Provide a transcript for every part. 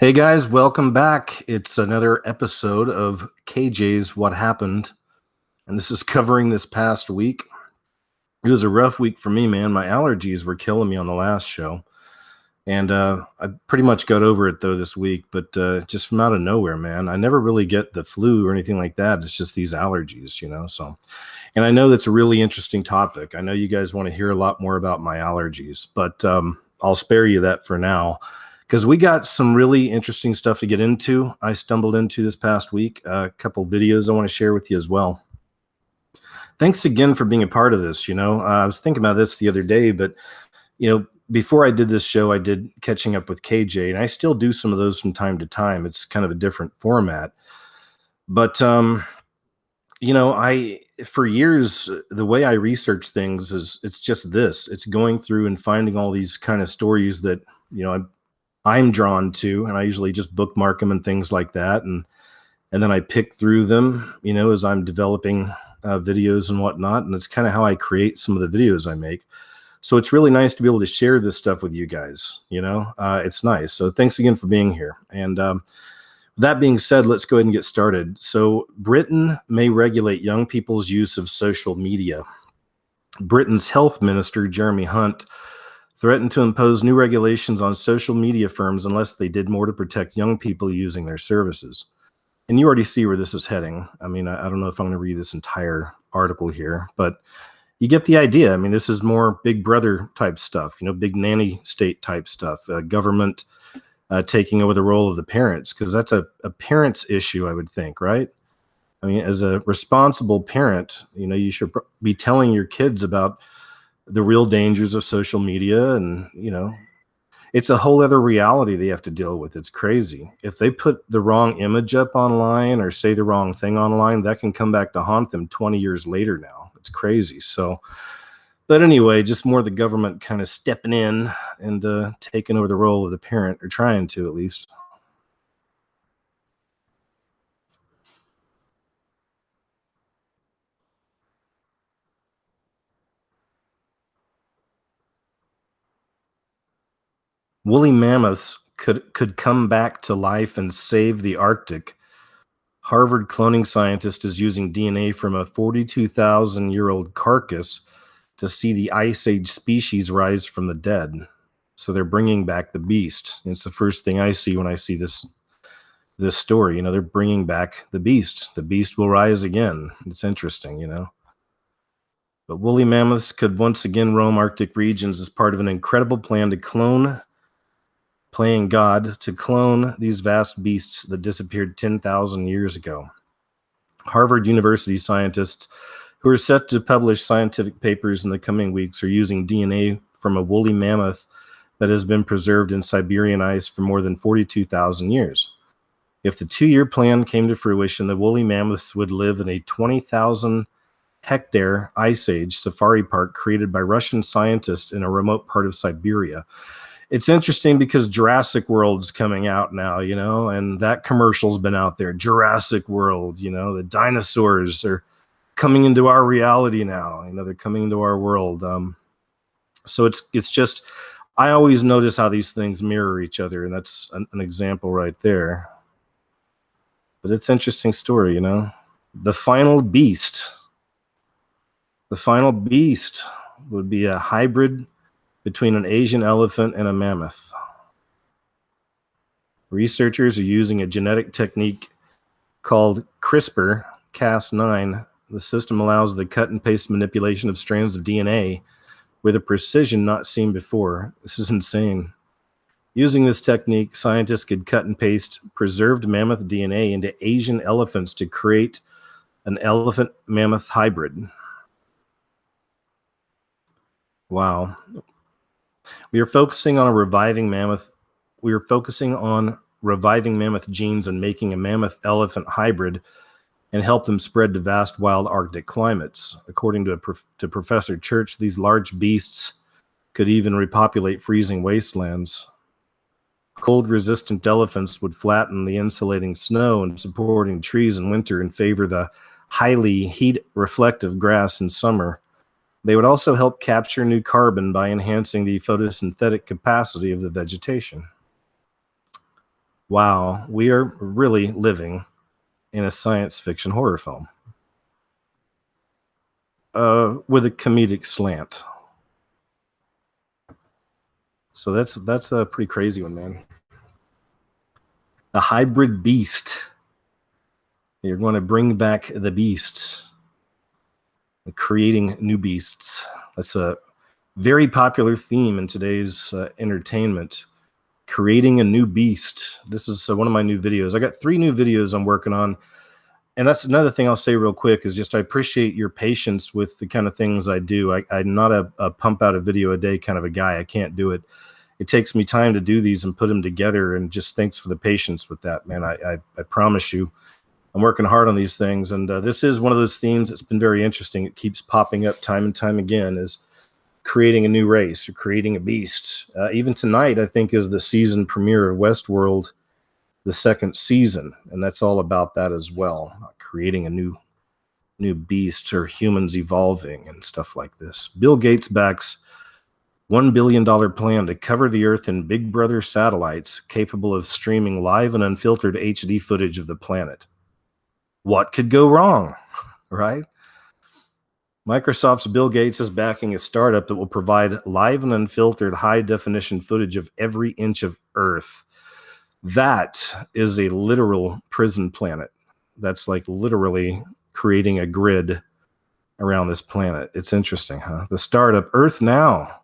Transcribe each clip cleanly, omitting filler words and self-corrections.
Hey guys, welcome back. It's another episode of KJ's What Happened, and this is covering this past week. It was a rough week for me, man. My allergies were killing me on the last show, and I pretty much got over it though this week. But just from out of nowhere, man, I never really get the flu or anything like that. It's just these allergies, you know. So, and I know that's a really interesting topic. I know you guys want to hear a lot more about my allergies, but I'll spare you that for now because we got some really interesting stuff to get into. I stumbled into this past week, a couple videos I want to share with you as well. Thanks again for being a part of this. I was thinking about this the other day, but before I did this show, I did catching up with KJ, and I still do some of those from time to time. It's kind of a different format, but I for years the way I research things is it's just this. It's going through and finding all these kind of stories that I'm drawn to, and I usually just bookmark them and things like that, and then I pick through them, as I'm developing videos and whatnot, and it's kind of how I create some of the videos I make. So it's really nice to be able to share this stuff with you guys. It's nice. So thanks again for being here. And that being said, let's go ahead and get started. So Britain may regulate young people's use of social media. Britain's health minister, Jeremy Hunt, threatened to impose new regulations on social media firms unless they did more to protect young people using their services. And you already see where this is heading. I mean, I don't know if I'm going to read this entire article here, but you get the idea. I mean, this is more Big Brother type stuff, big nanny state type stuff, government taking over the role of the parents, because that's a parent's issue, I would think, right? I mean, as a responsible parent, you should be telling your kids about the real dangers of social media, and it's a whole other reality they have to deal with. It's crazy. If they put the wrong image up online or say the wrong thing online, that can come back to haunt them 20 years later now. It's crazy. So, but anyway, just more the government kind of stepping in and taking over the role of the parent, or trying to at least. Woolly mammoths could come back to life and save the Arctic. Harvard cloning scientist is using DNA from a 42,000-year-old carcass to see the Ice Age species rise from the dead. So they're bringing back the beast. It's the first thing I see when I see this story. They're bringing back the beast. The beast will rise again. It's interesting, But woolly mammoths could once again roam Arctic regions as part of an incredible plan to playing God to clone these vast beasts that disappeared 10,000 years ago. Harvard University scientists who are set to publish scientific papers in the coming weeks are using DNA from a woolly mammoth that has been preserved in Siberian ice for more than 42,000 years. If the 2-year plan came to fruition, the woolly mammoths would live in a 20,000 hectare ice age safari park created by Russian scientists in a remote part of Siberia. It's interesting because Jurassic World's coming out now, and that commercial's been out there. Jurassic World, the dinosaurs are coming into our reality now. They're coming into our world. So it's just, I always notice how these things mirror each other, and that's an example right there. But it's an interesting story, The final beast. The final beast would be a hybrid between an Asian elephant and a mammoth. Researchers are using a genetic technique called CRISPR-Cas9. The system allows the cut and paste manipulation of strands of DNA with a precision not seen before. This is insane. Using this technique, scientists could cut and paste preserved mammoth DNA into Asian elephants to create an elephant-mammoth hybrid. Wow. We are focusing on reviving mammoth genes and making a mammoth-elephant hybrid and help them spread to vast wild Arctic climates. According to Professor Church, these large beasts could even repopulate freezing wastelands. Cold-resistant elephants would flatten the insulating snow and supporting trees in winter and favor the highly heat-reflective grass in summer. They would also help capture new carbon by enhancing the photosynthetic capacity of the vegetation. Wow, we are really living in a science fiction horror film with a comedic slant. So that's a pretty crazy one, man. The hybrid beast. You're going to bring back the beast, creating new beasts. That's a very popular theme in today's entertainment. Creating a new beast. This is one of my new videos. I got 3 new videos I'm working on. And that's another thing I'll say real quick is just I appreciate your patience with the kind of things I do. I'm not a pump out a video a day kind of a guy. I can't do it. It takes me time to do these and put them together. And just thanks for the patience with that, man. I promise you, I'm working hard on these things. And this is one of those themes that's been very interesting. It keeps popping up time and time again is creating a new race or creating a beast. Even tonight, I think, is the season premiere of Westworld, the 2nd season, and that's all about that as well, creating a new beast or humans evolving and stuff like this. Bill Gates backs $1 billion plan to cover the Earth in Big Brother satellites capable of streaming live and unfiltered HD footage of the planet. What could go wrong, right? Microsoft's Bill Gates is backing a startup that will provide live and unfiltered high-definition footage of every inch of Earth. That is a literal prison planet. That's like literally creating a grid around this planet. It's interesting, huh? The startup Earth Now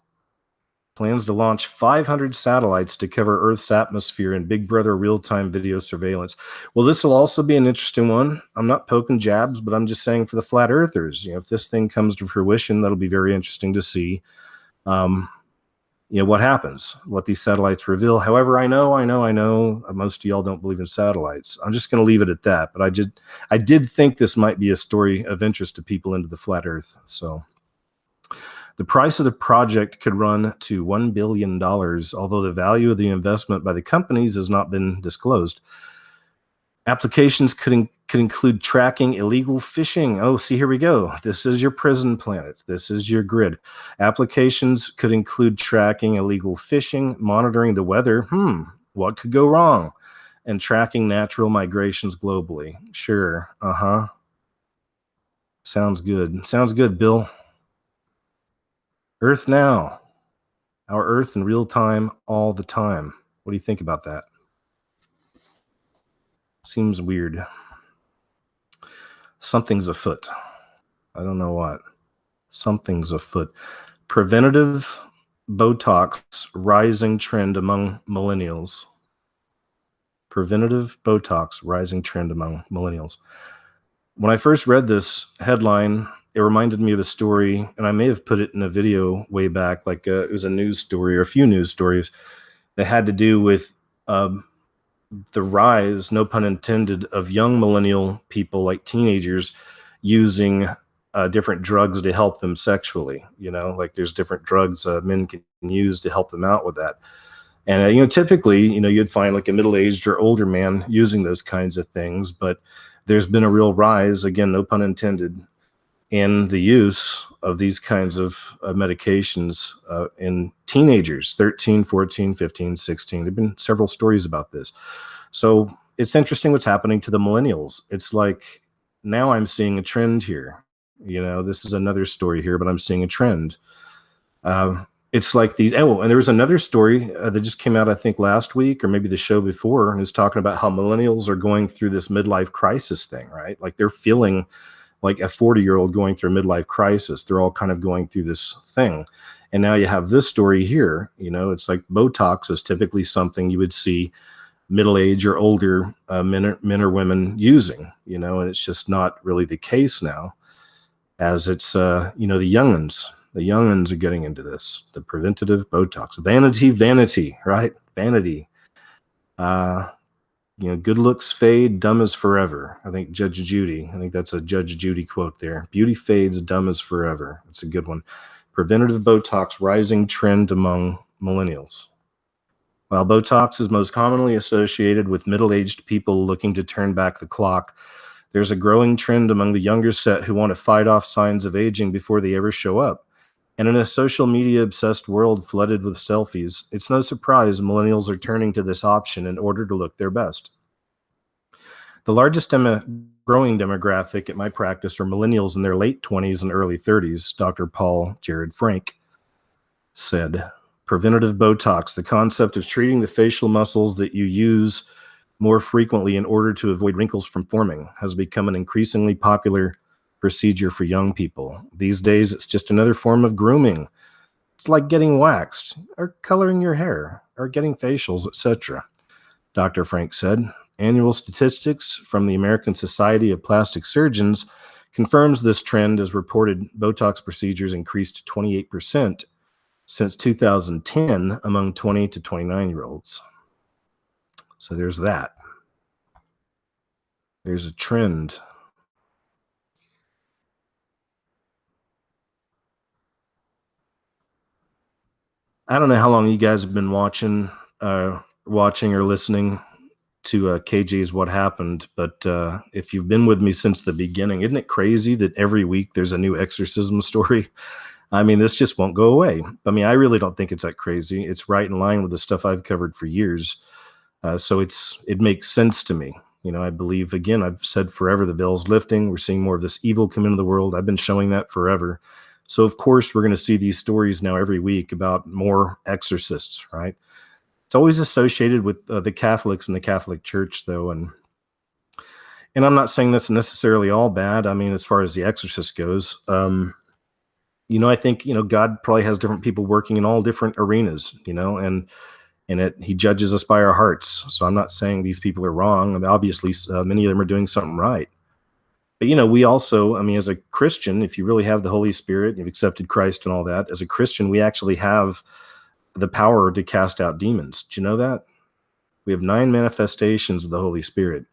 plans to launch 500 satellites to cover Earth's atmosphere in Big Brother real-time video surveillance. Well, this will also be an interesting one. I'm not poking jabs, but I'm just saying for the flat earthers, if this thing comes to fruition, that'll be very interesting to see. What happens, what these satellites reveal. However, I know most of y'all don't believe in satellites. I'm just going to leave it at that. But I did think this might be a story of interest to people into the flat earth. So the price of the project could run to $1 billion, although the value of the investment by the companies has not been disclosed. Applications could include tracking illegal fishing. Oh, see, here we go. This is your prison planet. This is your grid. Applications could include tracking illegal fishing, monitoring the weather. What could go wrong? And tracking natural migrations globally. Sure. Sounds good. Sounds good, Bill. Earth Now. Our Earth in real time, all the time. What do you think about that? Seems weird. Something's afoot. I don't know what. Something's afoot. Preventative Botox rising trend among millennials. Preventative Botox rising trend among millennials. When I first read this headline, it reminded me of a story, and I may have put it in a video way back, like it was a news story or a few news stories that had to do with the rise, no pun intended, of young millennial people, like teenagers, using different drugs to help them sexually. Like there's different drugs men can use to help them out with that. And typically, you'd find like a middle-aged or older man using those kinds of things, but there's been a real rise, again, no pun intended, in the use of these kinds of medications in teenagers, 13, 14, 15, 16. There have been several stories about this. So it's interesting what's happening to the millennials. It's like now I'm seeing a trend here. This is another story here, but I'm seeing a trend. It's like these. Oh, and there was another story that just came out, I think, last week or maybe the show before, and it's talking about how millennials are going through this midlife crisis thing, right? Like they're feeling like a 40-year-old going through a midlife crisis. They're all kind of going through this thing. And now you have this story here. It's like Botox is typically something you would see middle-aged or older men or women using, and it's just not really the case now, as it's, the young'uns. The young'uns are getting into this, the preventative Botox. Vanity, right? Vanity. Good looks fade, dumb is forever. I think Judge Judy. I think that's a Judge Judy quote there. Beauty fades, dumb is forever. That's a good one. Preventative Botox rising trend among millennials. While Botox is most commonly associated with middle-aged people looking to turn back the clock, there's a growing trend among the younger set who want to fight off signs of aging before they ever show up. And in a social media obsessed world flooded with selfies, it's no surprise millennials are turning to this option in order to look their best. The largest growing demographic at my practice are millennials in their late 20s and early 30s, Dr. Paul Jared Frank said. Preventative Botox, the concept of treating the facial muscles that you use more frequently in order to avoid wrinkles from forming, has become an increasingly popular procedure for young people. These days, it's just another form of grooming. It's like getting waxed, or coloring your hair, or getting facials, etc., Dr. Frank said. Annual statistics from the American Society of Plastic Surgeons confirms this trend, as reported Botox procedures increased 28% since 2010 among 20 to 29-year-olds. So there's that. There's a trend. I don't know how long you guys have been watching or listening to KJ's What Happened, but if you've been with me since the beginning, isn't it crazy that every week there's a new exorcism story? I mean, this just won't go away. I mean, I really don't think it's that crazy. It's right in line with the stuff I've covered for years. So it makes sense to me. You know, I believe, again, I've said forever, the veil's lifting. We're seeing more of this evil come into the world. I've been showing that forever. So, of course, we're going to see these stories now every week about more exorcists, right? It's always associated with the Catholics and the Catholic Church, though. And I'm not saying that's necessarily all bad. I mean, as far as the exorcist goes, I think, God probably has different people working in all different arenas, and he judges us by our hearts. So I'm not saying these people are wrong. I mean, obviously, many of them are doing something right. But, we also, as a Christian, if you really have the Holy Spirit, you've accepted Christ and all that, as a Christian, we actually have the power to cast out demons. Do you know that? We have 9 manifestations of the Holy Spirit.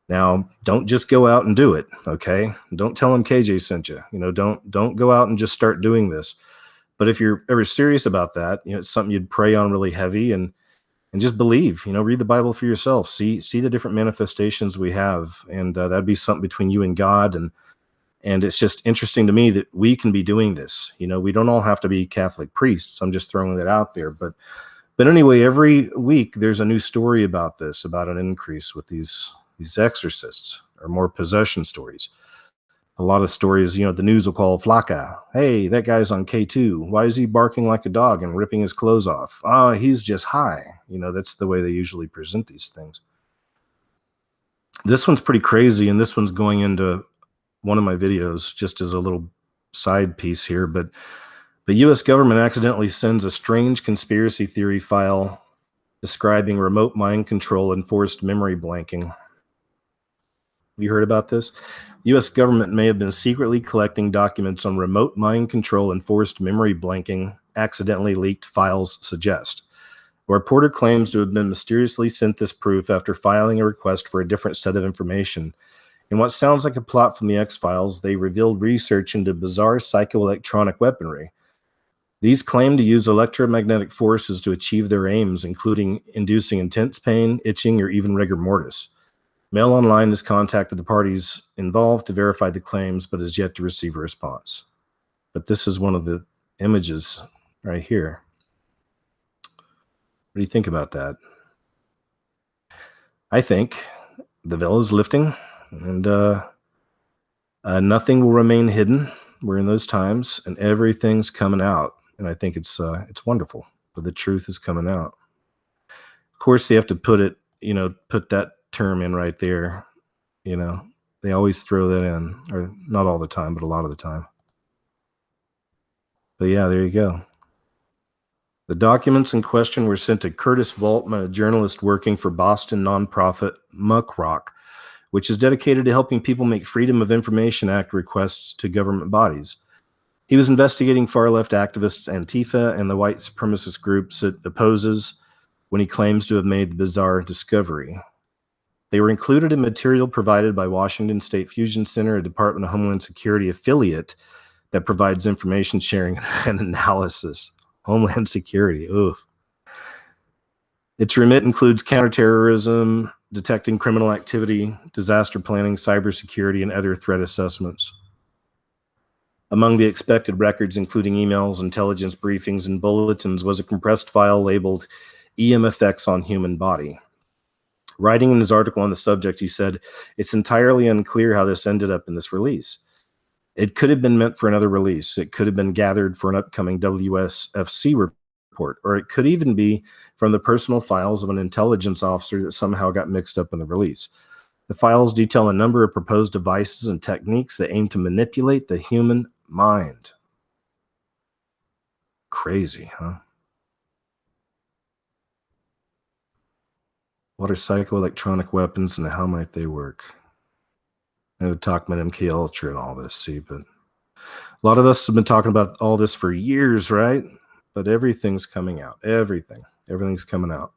Now, don't just go out and do it, okay? Don't tell them KJ sent you. Don't go out and just start doing this. But if you're ever serious about that, it's something you'd pray on really heavy and just believe. Read the Bible for yourself. See the different manifestations we have, and that'd be something between you and God. And it's just interesting to me that we can be doing this. We don't all have to be Catholic priests. I'm just throwing that out there. But anyway, every week there's a new story about this, about an increase with these exorcists or more possession stories. A lot of stories, the news will call Flaca. Hey, that guy's on K2. Why is he barking like a dog and ripping his clothes off? Oh, he's just high. That's the way they usually present these things. This one's pretty crazy, and this one's going into one of my videos just as a little side piece here. But the U.S. government accidentally sends a strange conspiracy theory file describing remote mind control and forced memory blanking. Have you heard about this? The U.S. government may have been secretly collecting documents on remote mind control and forced memory blanking, accidentally leaked files suggest. A reporter claims to have been mysteriously sent this proof after filing a request for a different set of information. In what sounds like a plot from the X-Files, they revealed research into bizarre psychoelectronic weaponry. These claim to use electromagnetic forces to achieve their aims, including inducing intense pain, itching, or even rigor mortis. Mail Online has contacted the parties involved to verify the claims, but has yet to receive a response. But this is one of the images right here. What do you think about that? I think the veil is lifting, and nothing will remain hidden. We're in those times, and everything's coming out. And I think it's wonderful that the truth is coming out. Of course, they have to put that term in right there. They always throw that in, or not all the time, but a lot of the time. But yeah, there you go. The documents in question were sent to Curtis Voltman, a journalist working for Boston nonprofit Muckrock, which is dedicated to helping people make Freedom of Information Act requests to government bodies. He was investigating far-left activists Antifa and the white supremacist groups it opposes when he claims to have made the bizarre discovery. They were included in material provided by Washington State Fusion Center, a Department of Homeland Security affiliate that provides information sharing and analysis. Homeland Security, oof. Its remit includes counterterrorism, detecting criminal activity, disaster planning, cybersecurity, and other threat assessments. Among the expected records, including emails, intelligence briefings, and bulletins, was a compressed file labeled EM Effects on Human Body. Writing in his article on the subject, he said, "It's entirely unclear how this ended up in this release. It could have been meant for another release. It could have been gathered for an upcoming WSFC report, or it could even be from the personal files of an intelligence officer that somehow got mixed up in the release. The files detail a number of proposed devices and techniques that aim to manipulate the human mind." Crazy, huh? What are psychoelectronic weapons and how might they work? And the Talkman MK Ultra and all this, see, but a lot of us have been talking about all this for years, right? But everything's coming out. Everything's coming out.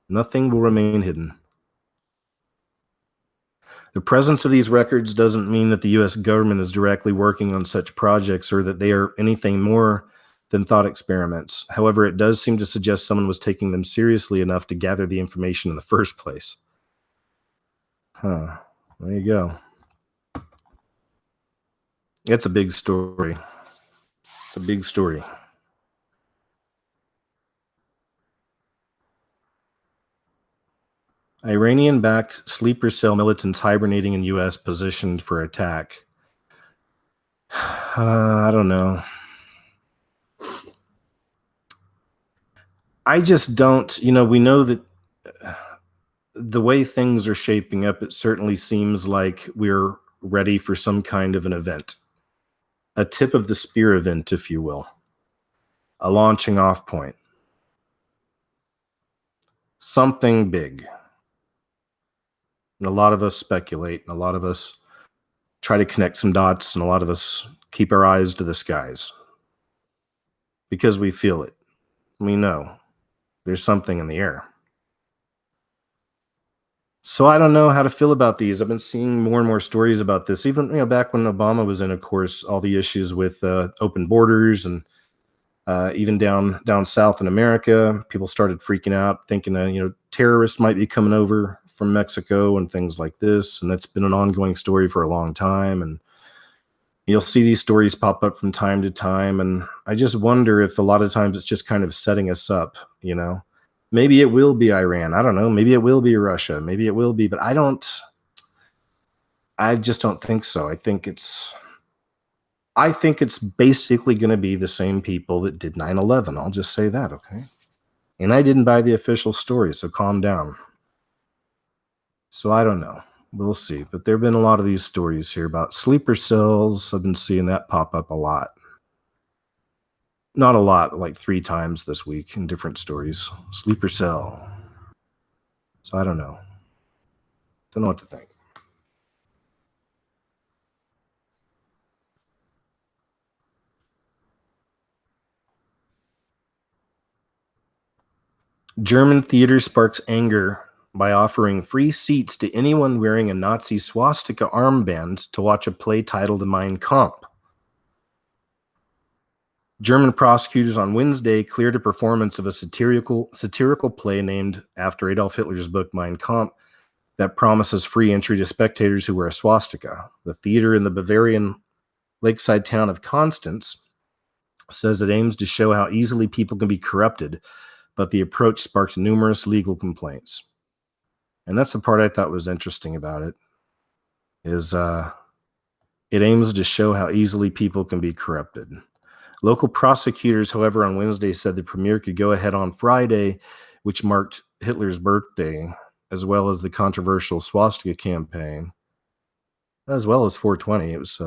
Nothing will remain hidden. The presence of these records doesn't mean that the US government is directly working on such projects or that they are anything more than thought experiments. However, it does seem to suggest someone was taking them seriously enough to gather the information in the first place. Huh. There you go. It's a big story. It's a big story. Iranian-backed sleeper cell militants hibernating in U.S. positioned for attack. I don't know. I just don't. We know that the way things are shaping up, it certainly seems like we're ready for some kind of an event. A tip of the spear event, if you will. A launching off point. Something big. And a lot of us speculate, and a lot of us try to connect some dots, and a lot of us keep our eyes to the skies because we feel it. We know there's something in the air. So I don't know how to feel about these. I've been seeing more and more stories about this. Even back when Obama was in, of course, all the issues with open borders, and even down south in America, people started freaking out, thinking terrorists might be coming over from Mexico and things like this. And that's been an ongoing story for a long time. And you'll see these stories pop up from time to time. And I just wonder if a lot of times it's just kind of setting us up. Maybe it will be Iran. I don't know. Maybe it will be Russia. Maybe it will be, but I just don't think so. I think it's basically going to be the same people that did 9/11. I'll just say that, okay? And I didn't buy the official story, so calm down. So I don't know. We'll see. But there have been a lot of these stories here about sleeper cells. I've been seeing that pop up a lot. Not a lot, like 3 times this week in different stories. Sleeper cell. So I don't know. Don't know what to think. German theater sparks anger by offering free seats to anyone wearing a Nazi swastika armband to watch a play titled Mein Kampf. German prosecutors on Wednesday cleared a performance of a satirical play named after Adolf Hitler's book Mein Kampf that promises free entry to spectators who wear a swastika. The theater in the Bavarian lakeside town of Constance says it aims to show how easily people can be corrupted, but the approach sparked numerous legal complaints. And that's the part I thought was interesting about it, is it aims to show how easily people can be corrupted. Local prosecutors, however, on Wednesday said the premiere could go ahead on Friday, which marked Hitler's birthday, as well as the controversial swastika campaign, as well as 420. It's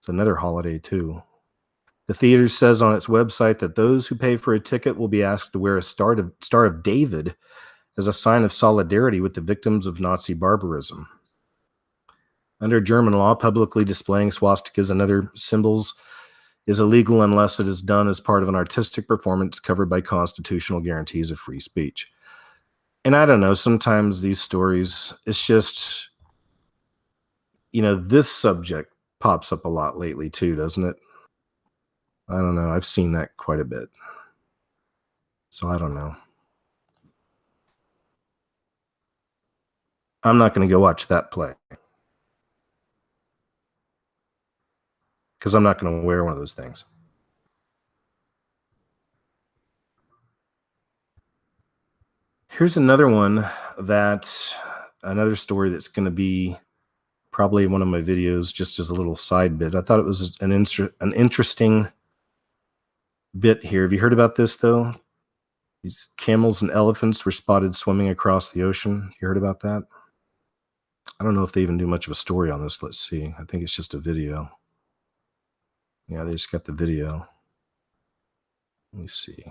another holiday, too. The theater says on its website that those who pay for a ticket will be asked to wear a Star of David as a sign of solidarity with the victims of Nazi barbarism. Under German law, publicly displaying swastikas and other symbols is illegal unless it is done as part of an artistic performance covered by constitutional guarantees of free speech. And I don't know, sometimes these stories, it's just, this subject pops up a lot lately too, doesn't it? I don't know. I've seen that quite a bit. So I don't know. I'm not going to go watch that play. because I'm not going to wear one of those things. Here's another one another story that's going to be probably one of my videos, just as a little side bit. I thought it was an interesting bit here. Have you heard about this, though? These camels and elephants were spotted swimming across the ocean. You heard about that? I don't know if they even do much of a story on this. Let's see. I think it's just a video. Yeah, they just got the video. Let me see.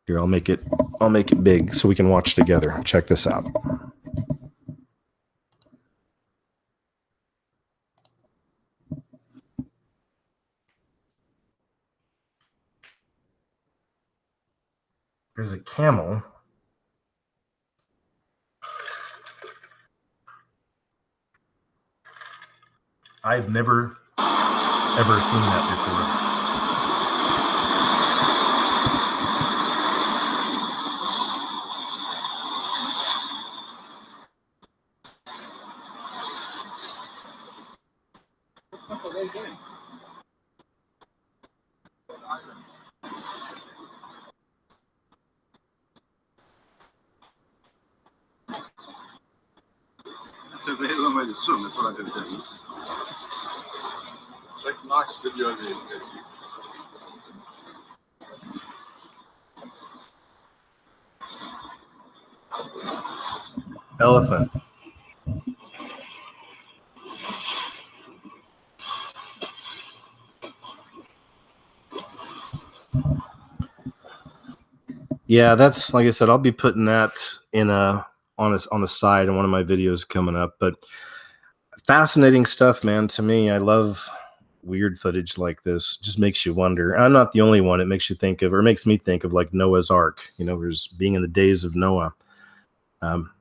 Here, I'll make it big so we can watch together. Check this out. There's a camel. I've never ever seen that before. C'est vrai, ouais, c'est sûr, mais ça, la qualité. Chaque Max video des. Elephant. Yeah, that's, like I said, I'll be putting that in on the side in one of my videos coming up. But fascinating stuff, man. To me, I love weird footage like this. It just makes you wonder. I'm not the only one. It makes you think of, or makes me think of, like Noah's Ark. There's being in the days of Noah.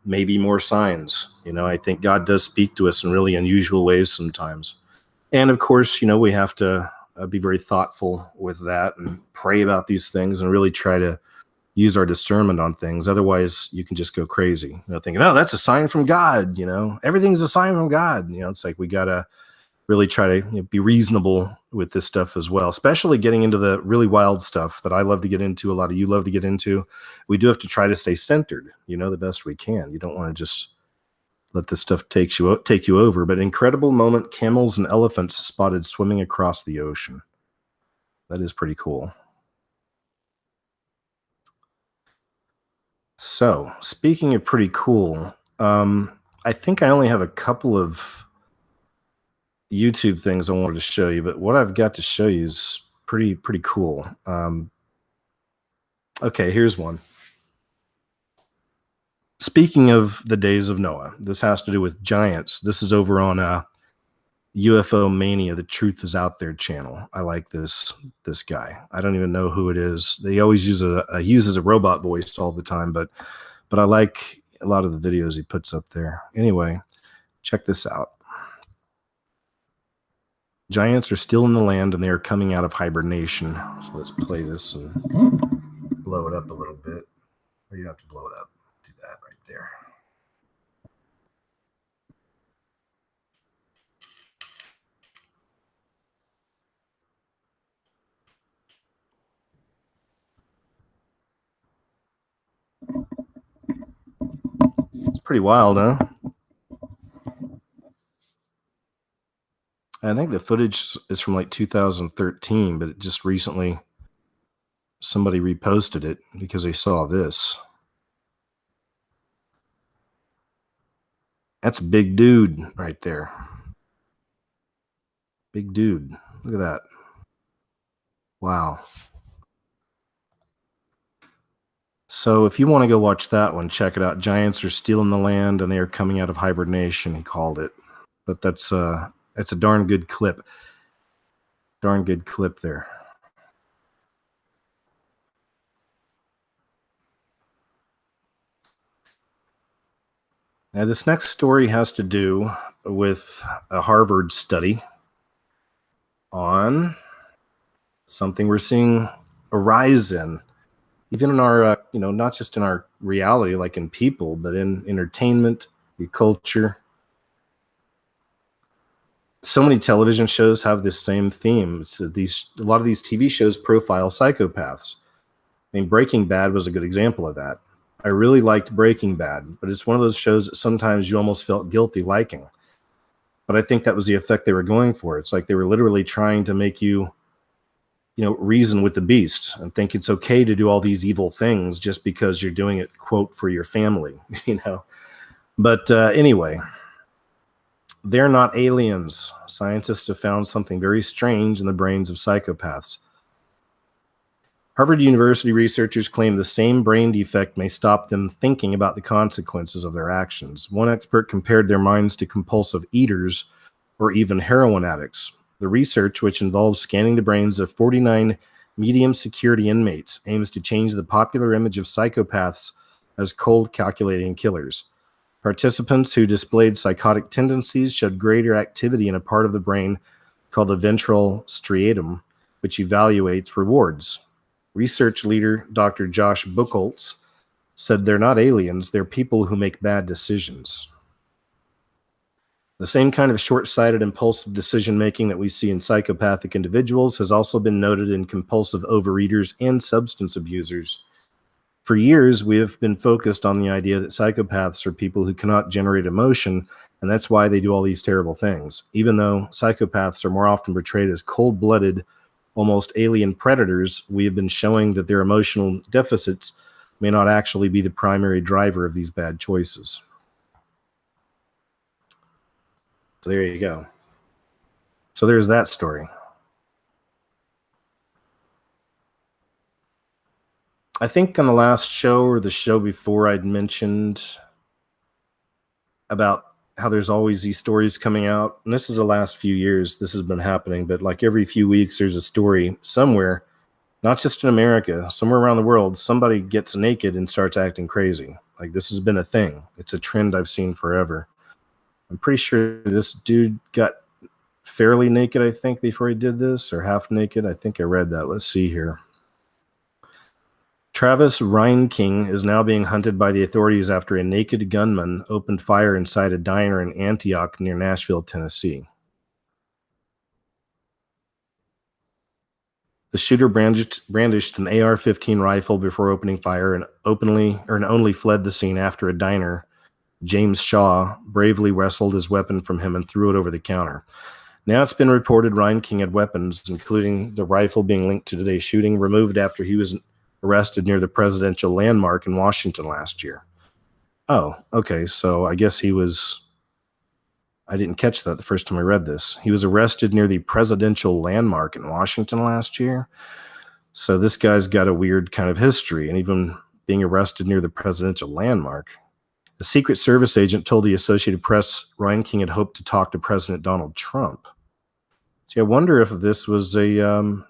Maybe more signs. I think God does speak to us in really unusual ways sometimes. And of course, we have to be very thoughtful with that and pray about these things and really try to use our discernment on things. Otherwise, you can just go crazy, thinking, oh, that's a sign from God. Everything's a sign from God. It's like we got to really try to be reasonable with this stuff as well, especially getting into the really wild stuff that I love to get into. A lot of you love to get into. We do have to try to stay centered, the best we can. You don't want to just let this stuff take you over. But incredible moment, camels and elephants spotted swimming across the ocean. That is pretty cool. So, speaking of pretty cool, I think I only have a couple of YouTube things I wanted to show you, but what I've got to show you is pretty cool. Okay, here's one. Speaking of the days of Noah, this has to do with giants. This is over on UFO Mania, The Truth Is Out There channel. I like this guy. I don't even know who it is. They always use he uses a robot voice all the time, but I like a lot of the videos he puts up there. Anyway, check this out. Giants are still in the land and they are coming out of hibernation. So let's play this and blow it up a little bit. Or you don't have to blow it up. Do that right there. It's pretty wild, huh? I think the footage is from like 2013, but it just recently somebody reposted it because they saw this. That's a big dude right there. Big dude. Look at that. Wow. So if you want to go watch that one, check it out. Giants are stealing the land and they are coming out of hibernation, he called it. But that's a darn good clip. Darn good clip there. Now, this next story has to do with a Harvard study on something we're seeing a rise in, even in our, not just in our reality, like in people, but in entertainment, culture. so many television shows have this same theme. So a lot of these TV shows profile psychopaths. I mean, Breaking Bad was a good example of that. I really liked Breaking Bad, but it's one of those shows that sometimes you almost felt guilty liking. But I think that was the effect they were going for. It's like they were literally trying to make you, reason with the beast and think it's okay to do all these evil things just because you're doing it, quote, for your family, But anyway, they're not aliens. Scientists have found something very strange in the brains of psychopaths. Harvard University researchers claim the same brain defect may stop them thinking about the consequences of their actions. One expert compared their minds to compulsive eaters or even heroin addicts. The research, which involves scanning the brains of 49 medium security inmates, aims to change the popular image of psychopaths as cold, calculating killers. Participants who displayed psychotic tendencies showed greater activity in a part of the brain called the ventral striatum, which evaluates rewards. Research leader Dr. Josh Buchholz said they're not aliens, they're people who make bad decisions. The same kind of short-sighted, impulsive decision-making that we see in psychopathic individuals has also been noted in compulsive overeaters and substance abusers. For years, we have been focused on the idea that psychopaths are people who cannot generate emotion, and that's why they do all these terrible things. Even though psychopaths are more often portrayed as cold-blooded, almost alien predators, we have been showing that their emotional deficits may not actually be the primary driver of these bad choices. So there you go. So there's that story. I think on the last show or the show before, I'd mentioned about how there's always these stories coming out. And this is the last few years this has been happening, but like every few weeks, there's a story somewhere, not just in America, somewhere around the world, somebody gets naked and starts acting crazy. Like this has been a thing. It's a trend I've seen forever. I'm pretty sure this dude got fairly naked, I think, before he did this, or half naked. I think I read that. Let's see here. Travis Reinking is now being hunted by the authorities after a naked gunman opened fire inside a diner in Antioch near Nashville, Tennessee. The shooter brandished an AR-15 rifle before opening fire and only fled the scene after a diner, James Shaw, bravely wrestled his weapon from him and threw it over the counter. Now it's been reported Reinking had weapons, including the rifle being linked to today's shooting, removed after he was arrested near the presidential landmark in Washington last year. Oh, okay. So I guess I didn't catch that the first time I read this. He was arrested near the presidential landmark in Washington last year. So this guy's got a weird kind of history, and even being arrested near the presidential landmark. A Secret Service agent told the Associated Press Reinking had hoped to talk to President Donald Trump. See, I wonder if this was an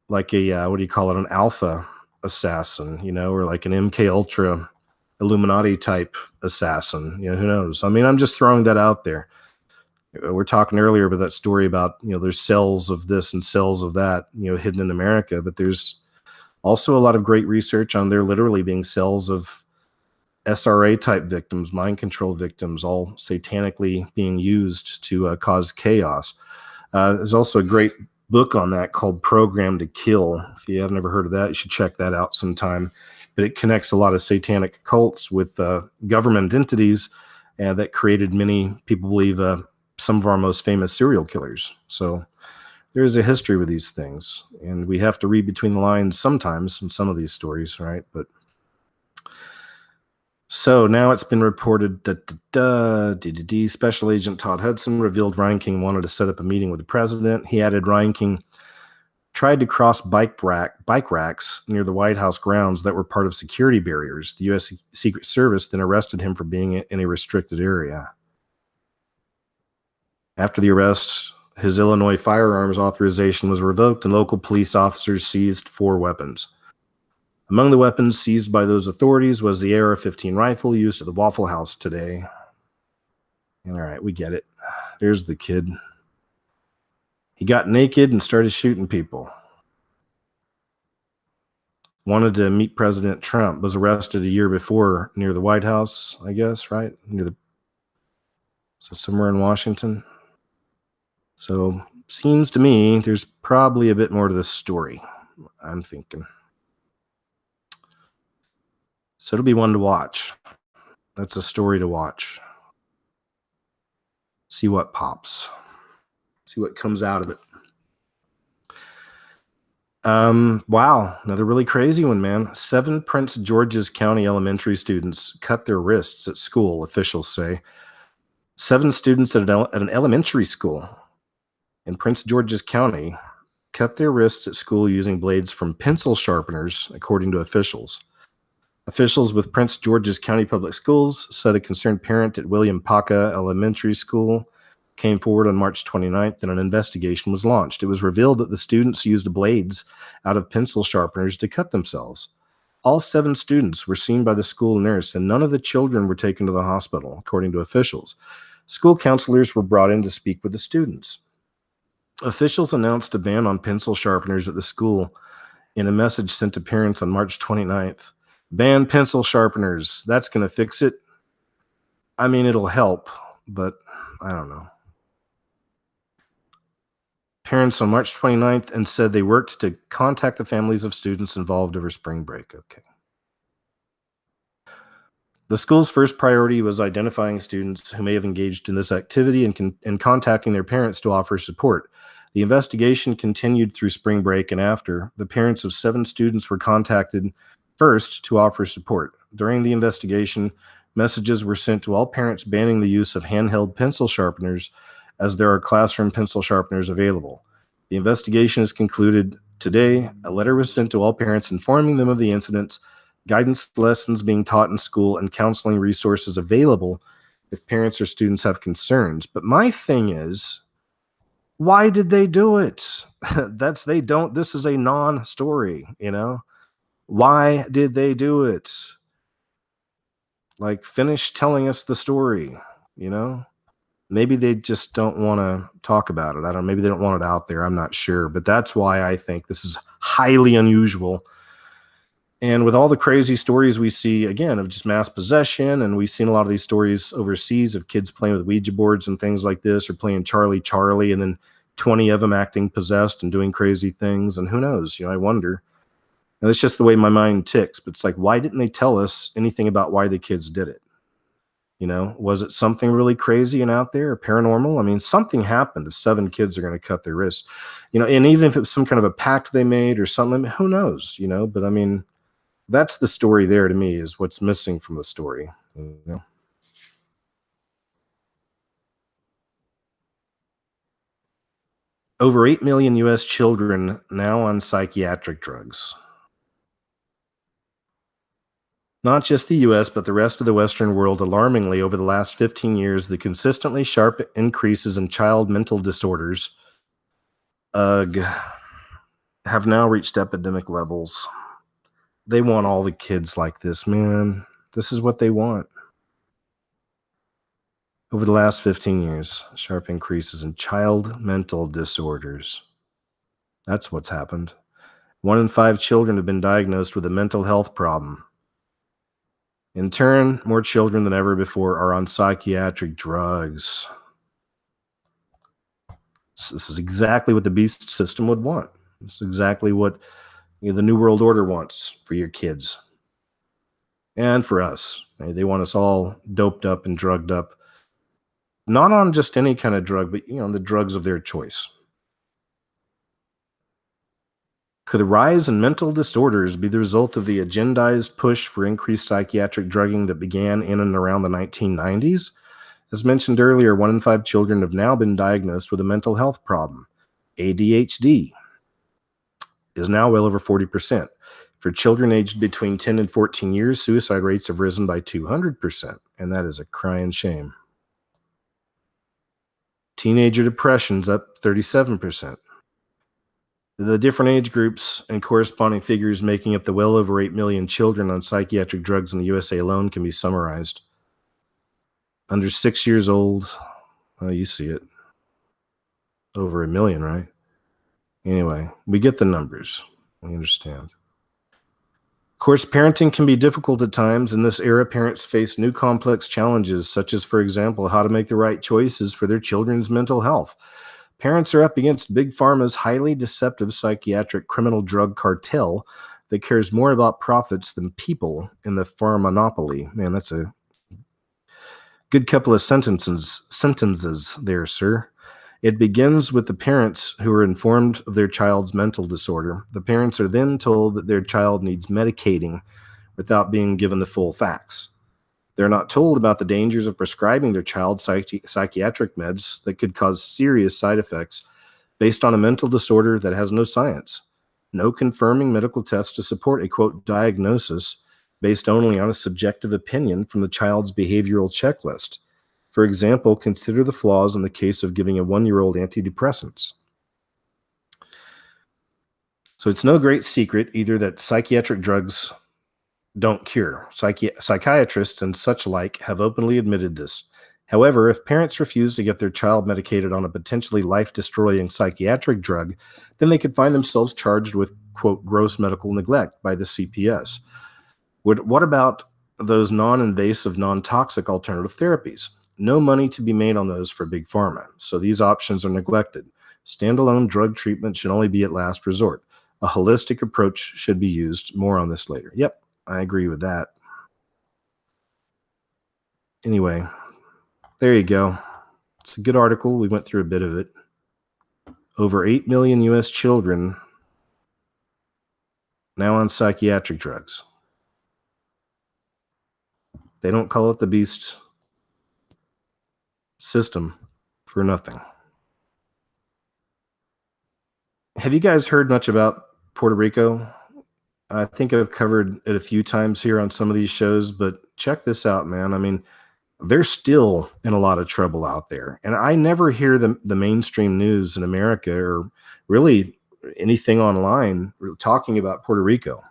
alpha assassin, or like an MK Ultra Illuminati type assassin. Who knows? I mean, I'm just throwing that out there. We're talking earlier about that story about, there's cells of this and cells of that, hidden in America, but there's also a lot of great research on there literally being cells of SRA type victims, mind control victims, all satanically being used to cause chaos. There's also a great book on that called Program to Kill. If you haven't ever heard of that, you should check that out sometime. But it connects a lot of satanic cults with government entities that created, many people believe, some of our most famous serial killers. So there is a history with these things, and we have to read between the lines sometimes in some of these stories, right? But so now it's been reported that Special Agent Todd Hudson revealed Reinking wanted to set up a meeting with the president. He added Reinking tried to cross bike racks near the White House grounds that were part of security barriers. The U.S. Secret Service then arrested him for being in a restricted area. After the arrest, his Illinois firearms authorization was revoked and local police officers seized 4 weapons. Among the weapons seized by those authorities was the AR-15 rifle used at the Waffle House today. All right, we get it. There's the kid. He got naked and started shooting people. Wanted to meet President Trump. Was arrested a year before near the White House, I guess, right? So somewhere in Washington. So seems to me there's probably a bit more to this story, I'm thinking. So it'll be one to watch. That's a story to watch. See what pops. See what comes out of it. Wow, another really crazy one, man. 7 Prince George's County elementary students cut their wrists at school, officials say. 7 students at an elementary school in Prince George's County cut their wrists at school using blades from pencil sharpeners, according to officials. Officials with Prince George's County Public Schools said a concerned parent at William Paca Elementary School came forward on March 29th and an investigation was launched. It was revealed that the students used blades out of pencil sharpeners to cut themselves. All 7 students were seen by the school nurse, and none of the children were taken to the hospital, according to officials. School counselors were brought in to speak with the students. Officials announced a ban on pencil sharpeners at the school in a message sent to parents on March 29th. Ban pencil sharpeners. That's going to fix it. I mean, it'll help, but I don't know. Parents on March 29th and said they worked to contact the families of students involved over spring break. Okay. The school's first priority was identifying students who may have engaged in this activity and contacting their parents to offer support. The investigation continued through spring break and after. The parents of 7 students were contacted first to offer support. During the investigation, messages were sent to all parents banning the use of handheld pencil sharpeners, as there are classroom pencil sharpeners available. The investigation is concluded today. A letter was sent to all parents informing them of the incidents, guidance lessons being taught in school, and counseling resources available if parents or students have concerns. But my thing is, why did they do it? This is a non-story, Why did they do it? Like, finish telling us the story, Maybe they just don't want to talk about it. I don't know. Maybe they don't want it out there. I'm not sure. But that's why I think this is highly unusual. And with all the crazy stories we see, again, of just mass possession, and we've seen a lot of these stories overseas of kids playing with Ouija boards and things like this, or playing Charlie Charlie, and then 20 of them acting possessed and doing crazy things. And who knows? I wonder. And that's just the way my mind ticks. But it's like, why didn't they tell us anything about why the kids did it? Was it something really crazy and out there, or paranormal? I mean, something happened if 7 kids are going to cut their wrists, and even if it was some kind of a pact they made or something, who knows, but I mean, that's the story there to me, is what's missing from the story. Over 8 million U.S. children now on psychiatric drugs. Not just the US, but the rest of the Western world. Alarmingly, over the last 15 years, the consistently sharp increases in child mental disorders have now reached epidemic levels. They want all the kids like this, man. This is what they want. Over the last 15 years, sharp increases in child mental disorders. That's what's happened. 1 in 5 children have been diagnosed with a mental health problem. In turn, more children than ever before are on psychiatric drugs. This is exactly what the beast system would want. It's exactly what the New World Order wants for your kids and for us. They want us all doped up and drugged up, not on just any kind of drug, but the drugs of their choice. Could the rise in mental disorders be the result of the agendized push for increased psychiatric drugging that began in and around the 1990s? As mentioned earlier, 1 in 5 children have now been diagnosed with a mental health problem. ADHD is now well over 40%. For children aged between 10 and 14 years, suicide rates have risen by 200%, and that is a crying shame. Teenager depression's up 37%. The different age groups and corresponding figures making up the well over 8 million children on psychiatric drugs in the USA alone can be summarized. Under 6 years old, you see it. Over 1 million, right? Anyway, we get the numbers. We understand. course, parenting can be difficult at times. In this era, parents face new complex challenges, such as, for example, how to make the right choices for their children's mental health. Parents are up against Big Pharma's highly deceptive psychiatric criminal drug cartel that cares more about profits than people in the pharmonopoly. Man, that's a good couple of sentences there, sir. It begins with the parents who are informed of their child's mental disorder. The parents are then told that their child needs medicating without being given the full facts. They're not told about the dangers of prescribing their child psychiatric meds that could cause serious side effects based on a mental disorder that has no science, no confirming medical tests to support a quote diagnosis based only on a subjective opinion from the child's behavioral checklist. For example, consider the flaws in the case of giving a 1-year-old antidepressants. So it's no great secret either that psychiatric drugs don't cure. Psychiatrists and such like have openly admitted this. However, if parents refuse to get their child medicated on a potentially life-destroying psychiatric drug, then they could find themselves charged with, quote, gross medical neglect by the CPS. What about those non-invasive, non-toxic alternative therapies? No money to be made on those for Big Pharma, so these options are neglected. Standalone drug treatment should only be at last resort. A holistic approach should be used. More on this later. Yep, I agree with that. Anyway, there you go. It's a good article. We went through a bit of it. Over 8 million U.S. children now on psychiatric drugs. They don't call it the beast system for nothing. Have you guys heard much about Puerto Rico? I think I've covered it a few times here on some of these shows, but check this out, man. I mean, they're still in a lot of trouble out there. And I never hear the mainstream news in America or really anything online talking about Puerto Rico.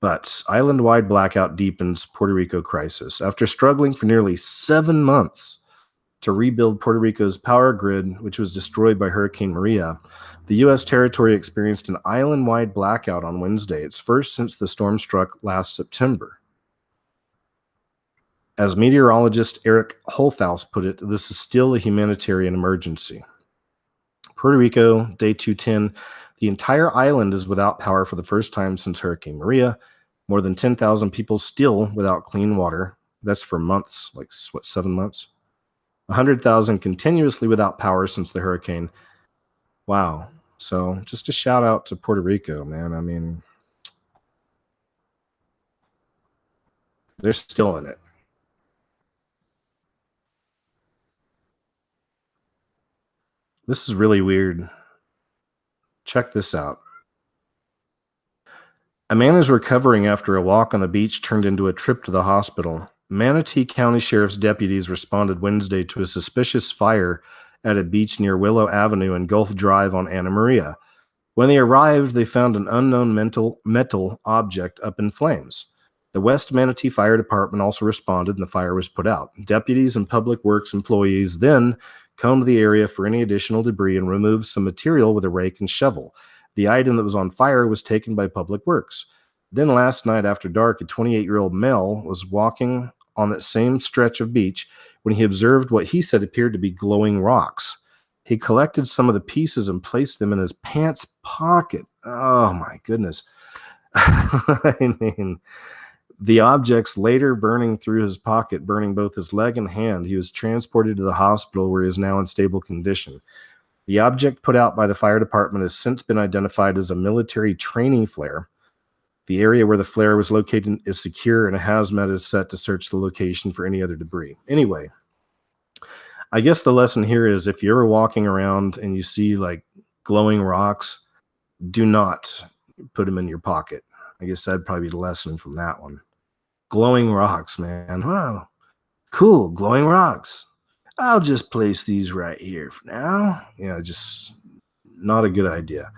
But island-wide blackout deepens Puerto Rico crisis. After struggling for nearly 7 months to rebuild Puerto Rico's power grid, which was destroyed by Hurricane Maria, the U.S. territory experienced an island-wide blackout on Wednesday, its first since the storm struck last September. As meteorologist Eric Holthaus put it, this is still a humanitarian emergency. Puerto Rico, day 210, the entire island is without power for the first time since Hurricane Maria. More than 10,000 people still without clean water. That's for months, like 7 months? 100,000 continuously without power since the hurricane. Wow. So just a shout out to Puerto Rico, man. I mean, they're still in it. This is really weird. Check this out. A man is recovering after a walk on the beach turned into a trip to the hospital. Manatee County Sheriff's deputies responded Wednesday to a suspicious fire at a beach near Willow Avenue and Gulf Drive on Anna Maria. When they arrived, they found an unknown metal object up in flames. The West Manatee Fire Department also responded, and the fire was put out. Deputies and public works employees then combed the area for any additional debris and removed some material with a rake and shovel. The item that was on fire was taken by public works. Then last night after dark, a 28-year-old male was walking on that same stretch of beach when he observed what he said appeared to be glowing rocks. He collected some of the pieces and placed them in his pants pocket. Oh my goodness. I mean, the objects later burning through his pocket, burning both his leg and hand. He was transported to the hospital where he is now in stable condition. The object put out by the fire department has since been identified as a military training flare. The area where the flare was located is secure, and a hazmat is set to search the location for any other debris. Anyway, I guess the lesson here is if you're ever walking around and you see like glowing rocks, do not put them in your pocket. I guess that'd probably be the lesson from that one. Glowing rocks, man. Wow. Cool, glowing rocks. I'll just place these right here for now. Yeah, just not a good idea.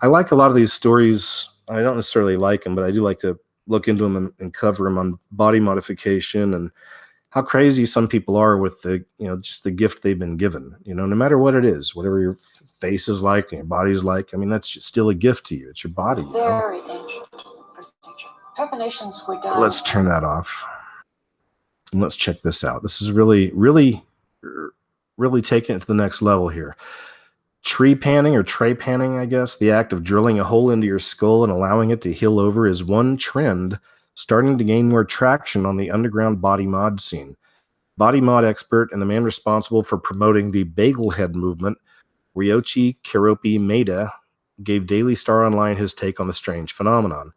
I like a lot of these stories. I don't necessarily like them, but I do like to look into them and cover them on body modification and how crazy some people are with the, just the gift they've been given, no matter what it is, whatever your face is like and your body's like. I mean, that's still a gift to you. It's your body. Very ancient preparations were done. Let's turn that off. And let's check this out. This is really, really, really taking it to the next level here. Tree panning, or tray panning, I guess, the act of drilling a hole into your skull and allowing it to heal over, is one trend starting to gain more traction on the underground body mod scene. Body mod expert and the man responsible for promoting the bagel head movement, Ryoichi Karopi Maeda, gave Daily Star Online his take on the strange phenomenon.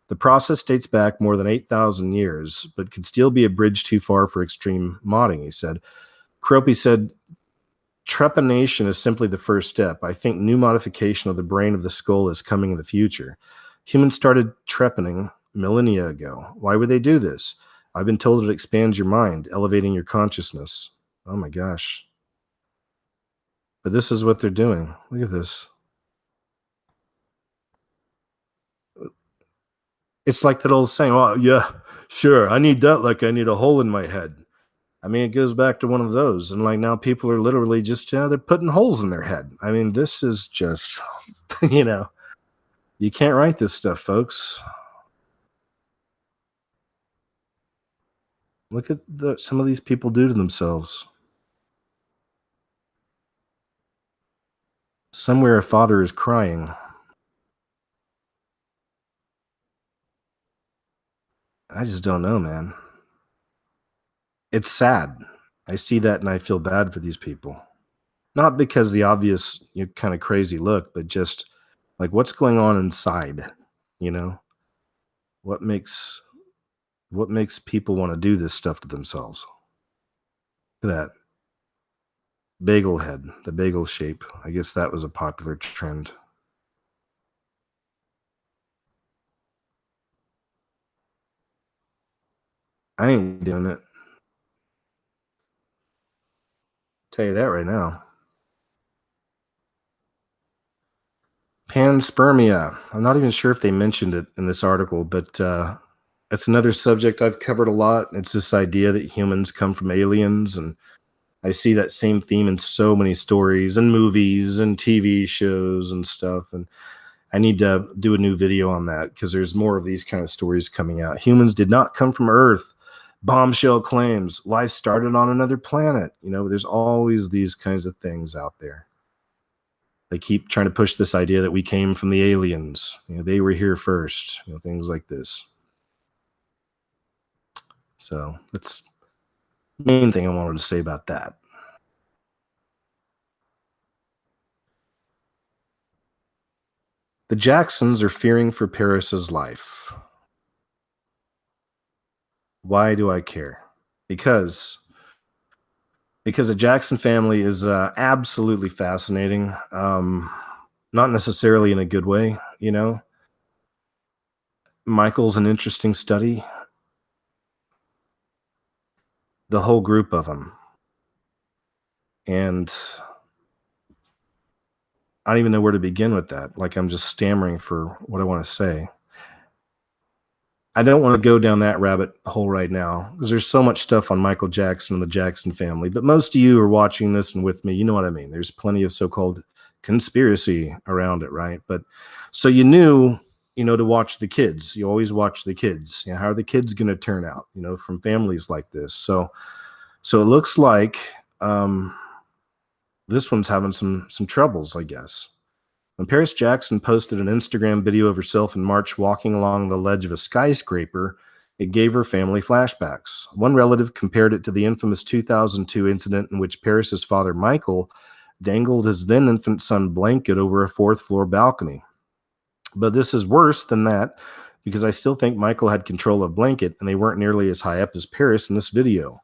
The process dates back more than 8,000 years, but could still be a bridge too far for extreme modding, he said. Karopi said, trepanation is simply the first step. I think new modification of the brain of the skull is coming in the future. Humans started trepanning millennia ago. Why would they do this? I've been told it expands your mind, elevating your consciousness. Oh my gosh. But this is what they're doing. Look at this. It's like that old saying, oh, yeah, sure, I need that like I need a hole in my head. I mean, it goes back to one of those. And like now people are literally just, they're putting holes in their head. I mean, this is just, you can't write this stuff, folks. Look at some of these people do to themselves. Somewhere a father is crying. I just don't know, man. It's sad. I see that and I feel bad for these people. Not because the obvious, kind of crazy look, but just like what's going on inside, What makes people want to do this stuff to themselves? Look at that. Bagel head, the bagel shape. I guess that was a popular trend. I ain't doing it. Tell you that right now. Panspermia. I'm not even sure if they mentioned it in this article, but it's another subject I've covered a lot. It's this idea that humans come from aliens, and I see that same theme in so many stories and movies and TV shows and stuff. And I need to do a new video on that because there's more of these kind of stories coming out. Humans did not come from Earth. Bombshell claims life started on another planet. There's always these kinds of things out there. They keep trying to push this idea that we came from the aliens. They were here first. Things like this. So that's the main thing I wanted to say about that. The Jacksons are fearing for Paris's life. Why do I care? Because the Jackson family is absolutely fascinating. Not necessarily in a good way, Michael's an interesting study. The whole group of them. And I don't even know where to begin with that. Like I'm just stammering for what I want to say. I don't want to go down that rabbit hole right now because there's so much stuff on Michael Jackson and the Jackson family. But most of you are watching this and with me, you know what I mean. There's plenty of so-called conspiracy around it, right? But so you knew, to watch the kids. You always watch the kids. How are the kids going to turn out, from families like this? So it looks like this one's having some troubles, I guess. When Paris Jackson posted an Instagram video of herself in March walking along the ledge of a skyscraper, it gave her family flashbacks. One relative compared it to the infamous 2002 incident in which Paris's father, Michael, dangled his then infant son blanket over a fourth-floor balcony. But this is worse than that because I still think Michael had control of blanket and they weren't nearly as high up as Paris in this video.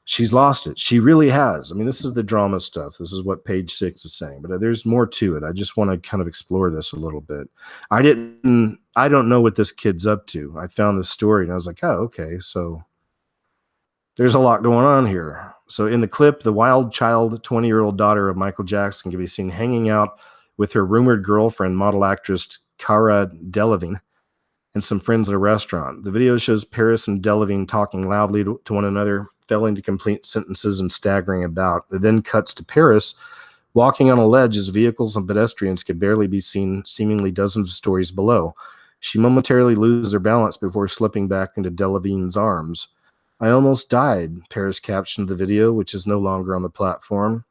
She's lost it. She really has. I mean, this is the drama stuff. This is what page 6 is saying, but there's more to it. I just want to kind of explore this a little bit. I don't know what this kid's up to. I found this story and I was like, oh, okay. So there's a lot going on here. So in the clip, the wild child, 20-year-old daughter of Michael Jackson can be seen hanging out with her rumored girlfriend, model actress Cara Delevingne, and some friends at a restaurant. The video shows Paris and Delevingne talking loudly to one another, failing to complete sentences and staggering about. It then cuts to Paris walking on a ledge as vehicles and pedestrians could barely be seen, seemingly dozens of stories below. She momentarily loses her balance before slipping back into Delavine's arms. I almost died, Paris captioned the video, which is no longer on the platform.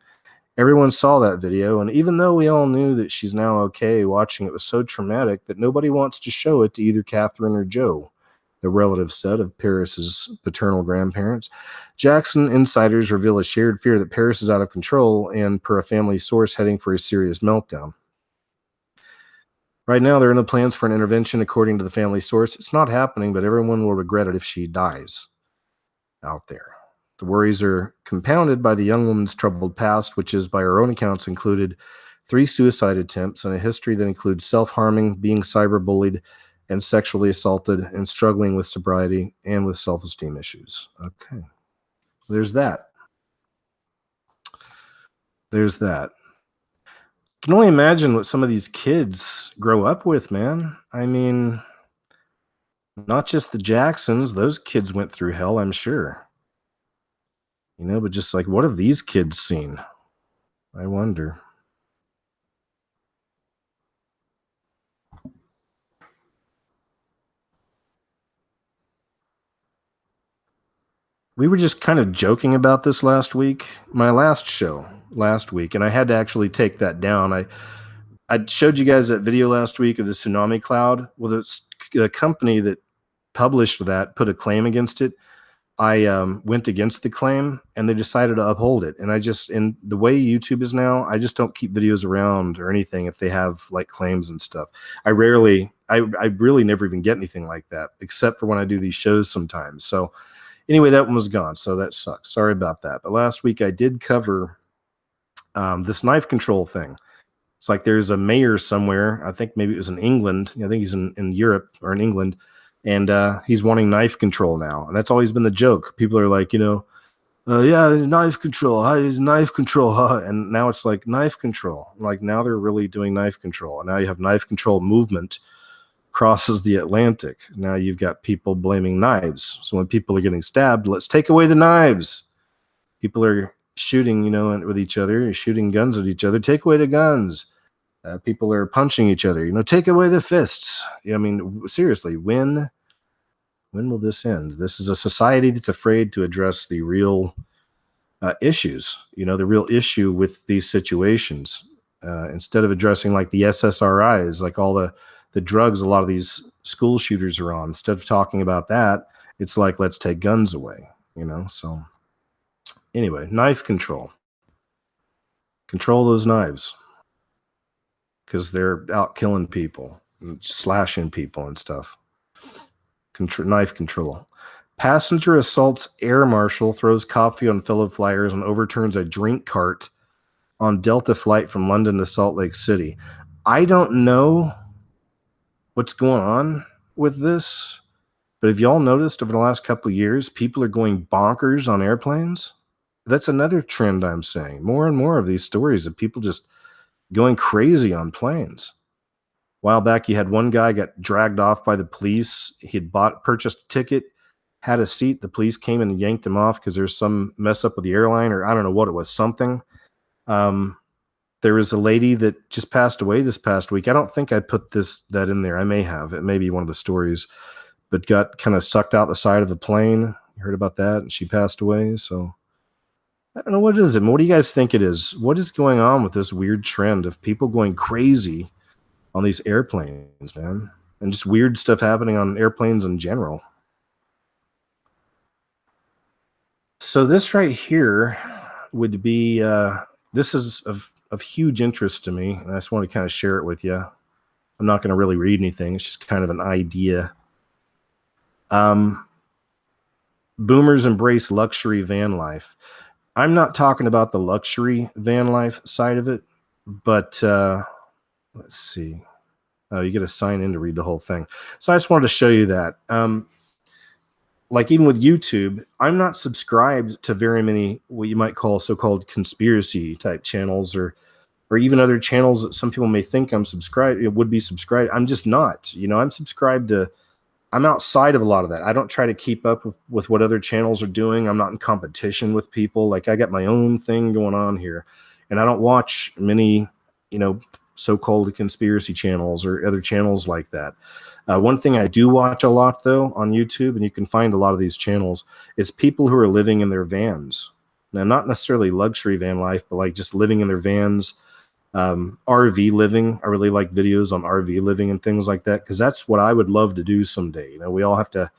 Everyone saw that video, and even though we all knew that she's now okay, watching it was so traumatic that nobody wants to show it to either Catherine or Joe, the relative said of Paris's paternal grandparents. Jackson insiders reveal a shared fear that Paris is out of control and, per a family source, heading for a serious meltdown. Right now, there are no plans for an intervention, according to the family source. It's not happening, but everyone will regret it if she dies out there. The worries are compounded by the young woman's troubled past, which is, by her own accounts, included 3 suicide attempts and a history that includes self-harming, being cyberbullied, and sexually assaulted, and struggling with sobriety and with self-esteem issues. Okay. There's that. There's that. I can only imagine what some of these kids grow up with, man. I mean, not just the Jacksons. Those kids went through hell, I'm sure. But just like, what have these kids seen? I wonder. We were just kind of joking about this last week, my last show last week, and I had to actually take that down. I showed you guys that video last week of the tsunami cloud. Well, the company that published that put a claim against it. I went against the claim, and they decided to uphold it. And in the way YouTube is now, I just don't keep videos around or anything if they have like claims and stuff. I really never even get anything like that, except for when I do these shows sometimes. So anyway, that one was gone, so that sucks. Sorry about that. But last week I did cover this knife control thing. It's like there's a mayor somewhere. I think maybe it was in England. I think he's in Europe or in England. And he's wanting knife control now. And that's always been the joke. People are like, yeah, knife control. Hi, is knife control. Huh? And now it's like knife control. Like now they're really doing knife control. And now you have knife control movement crosses the Atlantic. Now you've got people blaming knives. So when people are getting stabbed, let's take away the knives. People are shooting, with each other, shooting guns at each other. Take away the guns. People are punching each other. Take away the fists. I mean, seriously, when will this end? This is a society that's afraid to address the real issues. The real issue with these situations. Instead of addressing like the SSRIs, like all the drugs a lot of these school shooters are on. Instead of talking about that, it's like, let's take guns away. So anyway, knife control. Control those knives. Because they're out killing people, and slashing people and stuff. Knife control. Passenger assaults air marshal, throws coffee on fellow flyers, and overturns a drink cart on Delta flight from London to Salt Lake City. I don't know what's going on with this, but have y'all noticed over the last couple of years, people are going bonkers on airplanes? That's another trend I'm saying. More and more of these stories of people just going crazy on planes. A while back, you had one guy got dragged off by the police. He'd purchased a ticket, had a seat. The police came and yanked him off because there's some mess up with the airline, or I don't know what it was, something. There was a lady that just passed away this past week. I don't think I put that in there. I may have. It may be one of the stories, but got kind of sucked out the side of a plane. You heard about that? And she passed away. So I don't know, what is it? What do you guys think it is? What is going on with this weird trend of people going crazy on these airplanes, man? And just weird stuff happening on airplanes in general. So this right here would be, this is of huge interest to me. And I just want to kind of share it with you. I'm not going to really read anything. It's just kind of an idea. Boomers embrace luxury van life. I'm not talking about the luxury van life side of it, but let's see. Oh, you got to sign in to read the whole thing. So I just wanted to show you that. Like even with YouTube, I'm not subscribed to very many what you might call so-called conspiracy type channels, or even other channels that some people may think I'm subscribed, would be subscribed. I'm just not. I'm subscribed to. I'm outside of a lot of that. I don't try to keep up with what other channels are doing. I'm not in competition with people. Like I got my own thing going on here, and I don't watch many, so-called conspiracy channels or other channels like that. One thing I do watch a lot, though, on YouTube, and you can find a lot of these channels, is people who are living in their vans. Now, not necessarily luxury van life, but like just living in their vans, RV living. I really like videos on RV living and things like that, because that's what I would love to do someday. You know, we all have to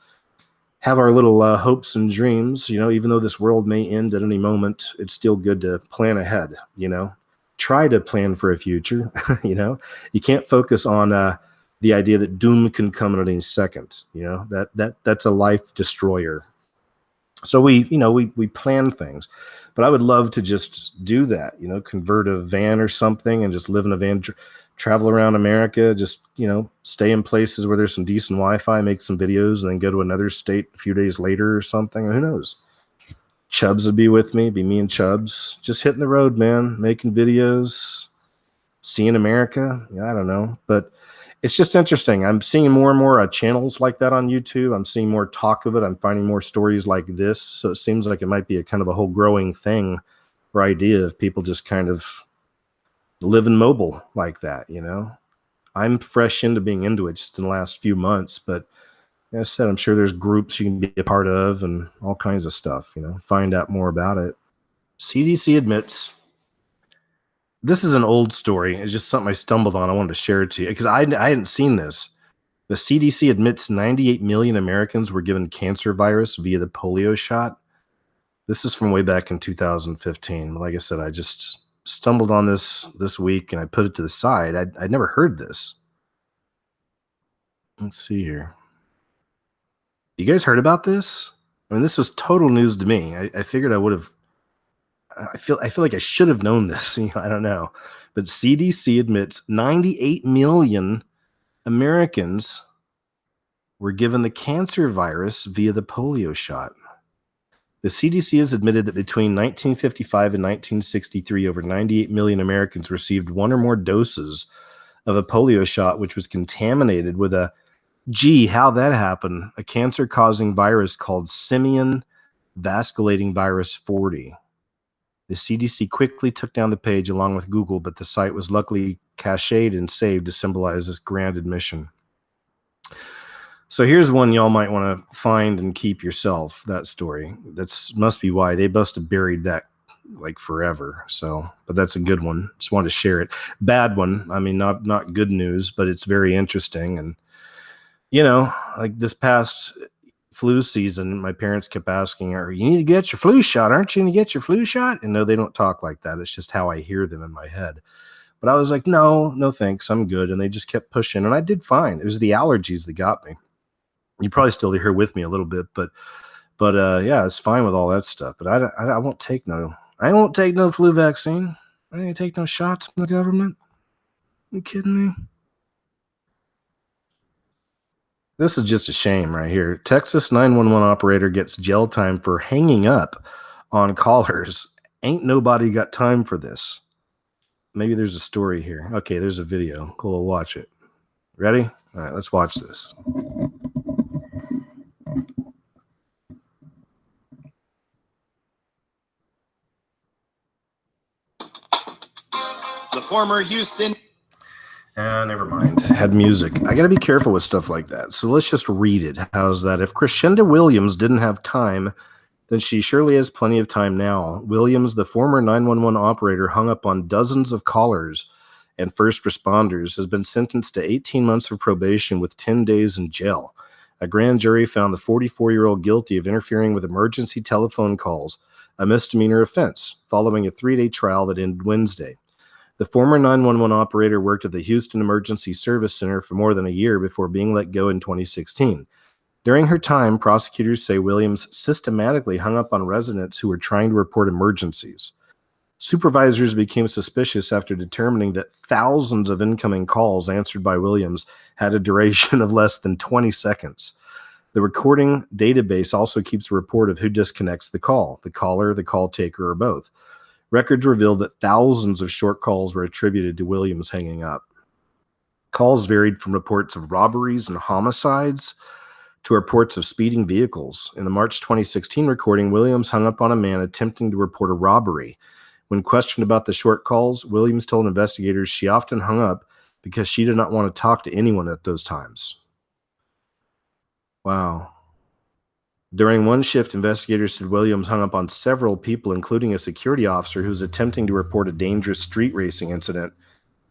have our little hopes and dreams. You know, even though this world may end at any moment, it's still good to plan ahead. You know, try to plan for a future. You know, you can't focus on the idea that doom can come at any second. You know, that's a life destroyer. So we plan things, but I would love to just do that, you know, convert a van or something and just live in a van, travel around America, just, you know, stay in places where there's some decent Wi-Fi, make some videos, and then go to another state a few days later or something. Who knows? Chubbs would be with me, be me and Chubbs, just hitting the road, man, making videos, seeing America. Yeah, I don't know, but it's just interesting. I'm seeing more and more channels like that on YouTube. I'm seeing more talk of it. I'm finding more stories like this. So it seems like it might be a kind of a whole growing thing or idea of people just kind of living mobile like that, you know? I'm fresh into being into it just in the last few months, but like I said, I'm sure there's groups you can be a part of and all kinds of stuff, you know, find out more about it. CDC admits. This is an old story. It's just something I stumbled on. I wanted to share it to you because I hadn't seen this. The CDC admits 98 million Americans were given cancer virus via the polio shot. This is from way back in 2015. Like I said, I just stumbled on this week and I put it to the side. I'd never heard this. Let's see here. You guys heard about this? I mean, this was total news to me. I figured I would have. I feel like I should have known this. You know, I don't know, but CDC admits 98 million Americans were given the cancer virus via the polio shot. The CDC has admitted that between 1955 and 1963, over 98 million Americans received one or more doses of a polio shot, which was contaminated with how'd that happen? A cancer-causing virus called simian vasculating virus 40. The CDC quickly took down the page along with Google, but the site was luckily cached and saved to symbolize this grand admission. So here's one y'all might want to find and keep yourself, that story. Must be why they must have buried that like forever. So, but that's a good one. Just wanted to share it. Bad one. I mean, not good news, but it's very interesting. And, you know, like this past flu season, my parents kept asking her, you need to get your flu shot. Aren't you going to get your flu shot? And no, they don't talk like that. It's just how I hear them in my head. But I was like, no, thanks. I'm good. And they just kept pushing. And I did fine. It was the allergies that got me. You probably still hear with me a little bit, but yeah, it's fine with all that stuff. But I won't take no flu vaccine. I ain't take no shots from the government. You kidding me? This is just a shame right here. Texas 911 operator gets jail time for hanging up on callers. Ain't nobody got time for this. Maybe there's a story here. Okay, there's a video. Cool, we'll watch it. Ready? All right, let's watch this. The former Houston. Never mind. Had music. I got to be careful with stuff like that. So let's just read it. How's that? If Crescenda Williams didn't have time, then she surely has plenty of time now. Williams, the former 911 operator, hung up on dozens of callers and first responders, has been sentenced to 18 months of probation with 10 days in jail. A grand jury found the 44-year-old guilty of interfering with emergency telephone calls, a misdemeanor offense, following a 3-day trial that ended Wednesday. The former 911 operator worked at the Houston Emergency Service Center for more than a year before being let go in 2016. During her time, prosecutors say Williams systematically hung up on residents who were trying to report emergencies. Supervisors became suspicious after determining that thousands of incoming calls answered by Williams had a duration of less than 20 seconds. The recording database also keeps a report of who disconnects the call, the caller, the call taker, or both. Records revealed that thousands of short calls were attributed to Williams hanging up. Calls varied from reports of robberies and homicides to reports of speeding vehicles. In the March 2016 recording, Williams hung up on a man attempting to report a robbery. When questioned about the short calls, Williams told investigators she often hung up because she did not want to talk to anyone at those times. Wow. During one shift, investigators said Williams hung up on several people, including a security officer who was attempting to report a dangerous street racing incident.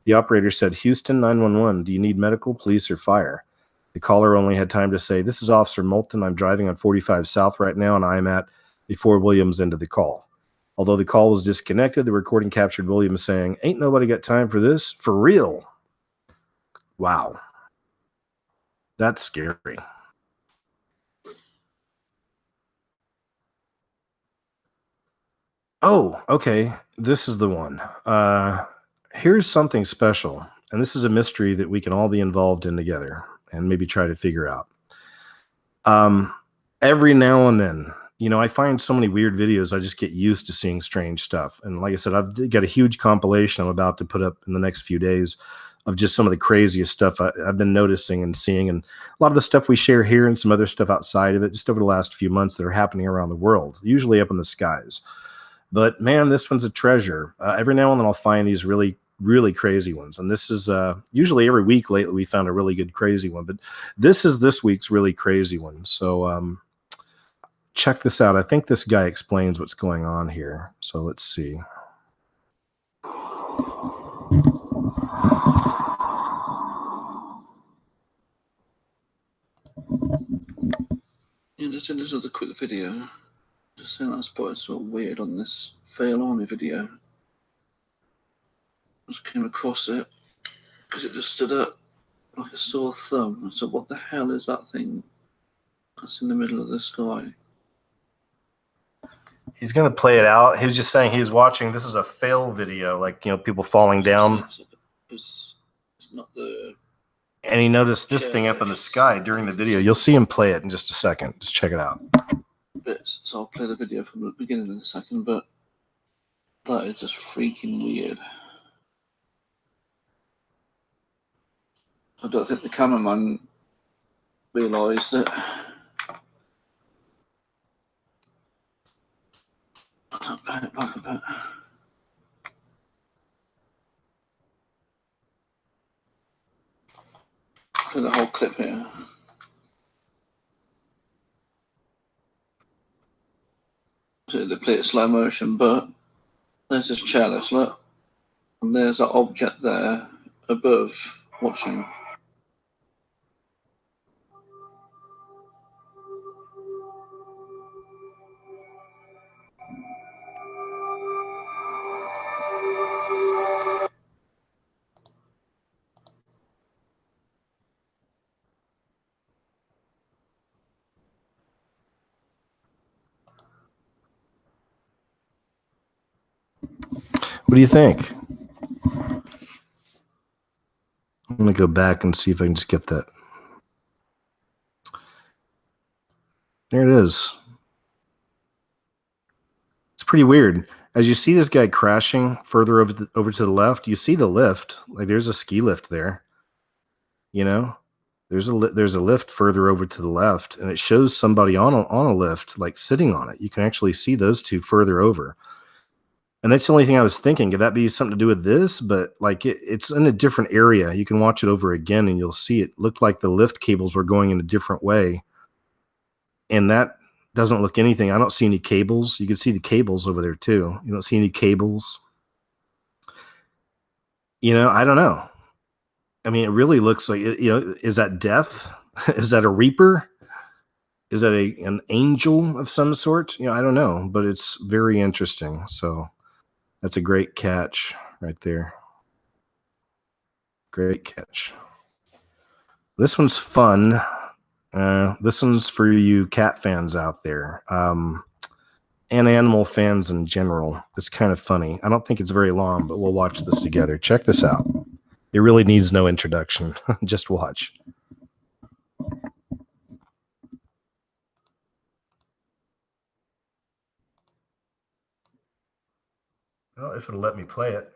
The operator said, "Houston 911, do you need medical, police, or fire?" The caller only had time to say, "This is Officer Moulton. I'm driving on 45 South right now, and I'm at," before Williams ended the call. Although the call was disconnected, the recording captured Williams saying, "Ain't nobody got time for this, for real." Wow. That's scary. Oh, okay. This is the one. Here's something special, and this is a mystery that we can all be involved in together and maybe try to figure out. Every now and then, I find so many weird videos, I just get used to seeing strange stuff. And like I said, I've got a huge compilation I'm about to put up in the next few days of just some of the craziest stuff I've been noticing and seeing, and a lot of the stuff we share here and some other stuff outside of it just over the last few months that are happening around the world, usually up in the skies. But man, this one's a treasure. Every now and then I'll find these really, really crazy ones. And this is usually every week lately we found a really good crazy one. But this is this week's really crazy one. So check this out. I think this guy explains what's going on here. So let's see. Yeah, just another quick video. Just saying I spotted sort of weird on this fail army video. Just came across it because it just stood up like a sore thumb. I said, "What the hell is that thing that's in the middle of the sky?" He's going to play it out. He was just saying he's watching. This is a fail video, like, people falling down. It's not the. And he noticed this thing up in the sky during the video. You'll see him play it in just a second. Just check it out. Bits. So I'll play the video from the beginning in a second, but that is just freaking weird. I don't think the cameraman realised it. I'll play it back a bit. Play the whole clip here. So they play it slow motion, but there's this chalice, look, and there's that object there above watching. What do you think? I'm going to go back and see if I can just get that. There it is. It's pretty weird. As you see this guy crashing further over to the left, you see the lift. Like, there's a ski lift there. There's a lift further over to the left, and it shows somebody on a lift, like sitting on it. You can actually see those two further over. And that's the only thing I was thinking. Could that be something to do with this? But like it's in a different area. You can watch it over again and you'll see it looked like the lift cables were going in a different way. And that doesn't look anything. I don't see any cables. You can see the cables over there too. You don't see any cables. I don't know. I mean, it really looks like, is that death? Is that a reaper? Is that an angel of some sort? I don't know, but it's very interesting. So that's a great catch right there. Great catch. This one's fun. This one's for you cat fans out there, and animal fans in general. It's kind of funny. I don't think it's very long, but we'll watch this together. Check this out. It really needs no introduction. Just watch. Well, if it'll let me play it.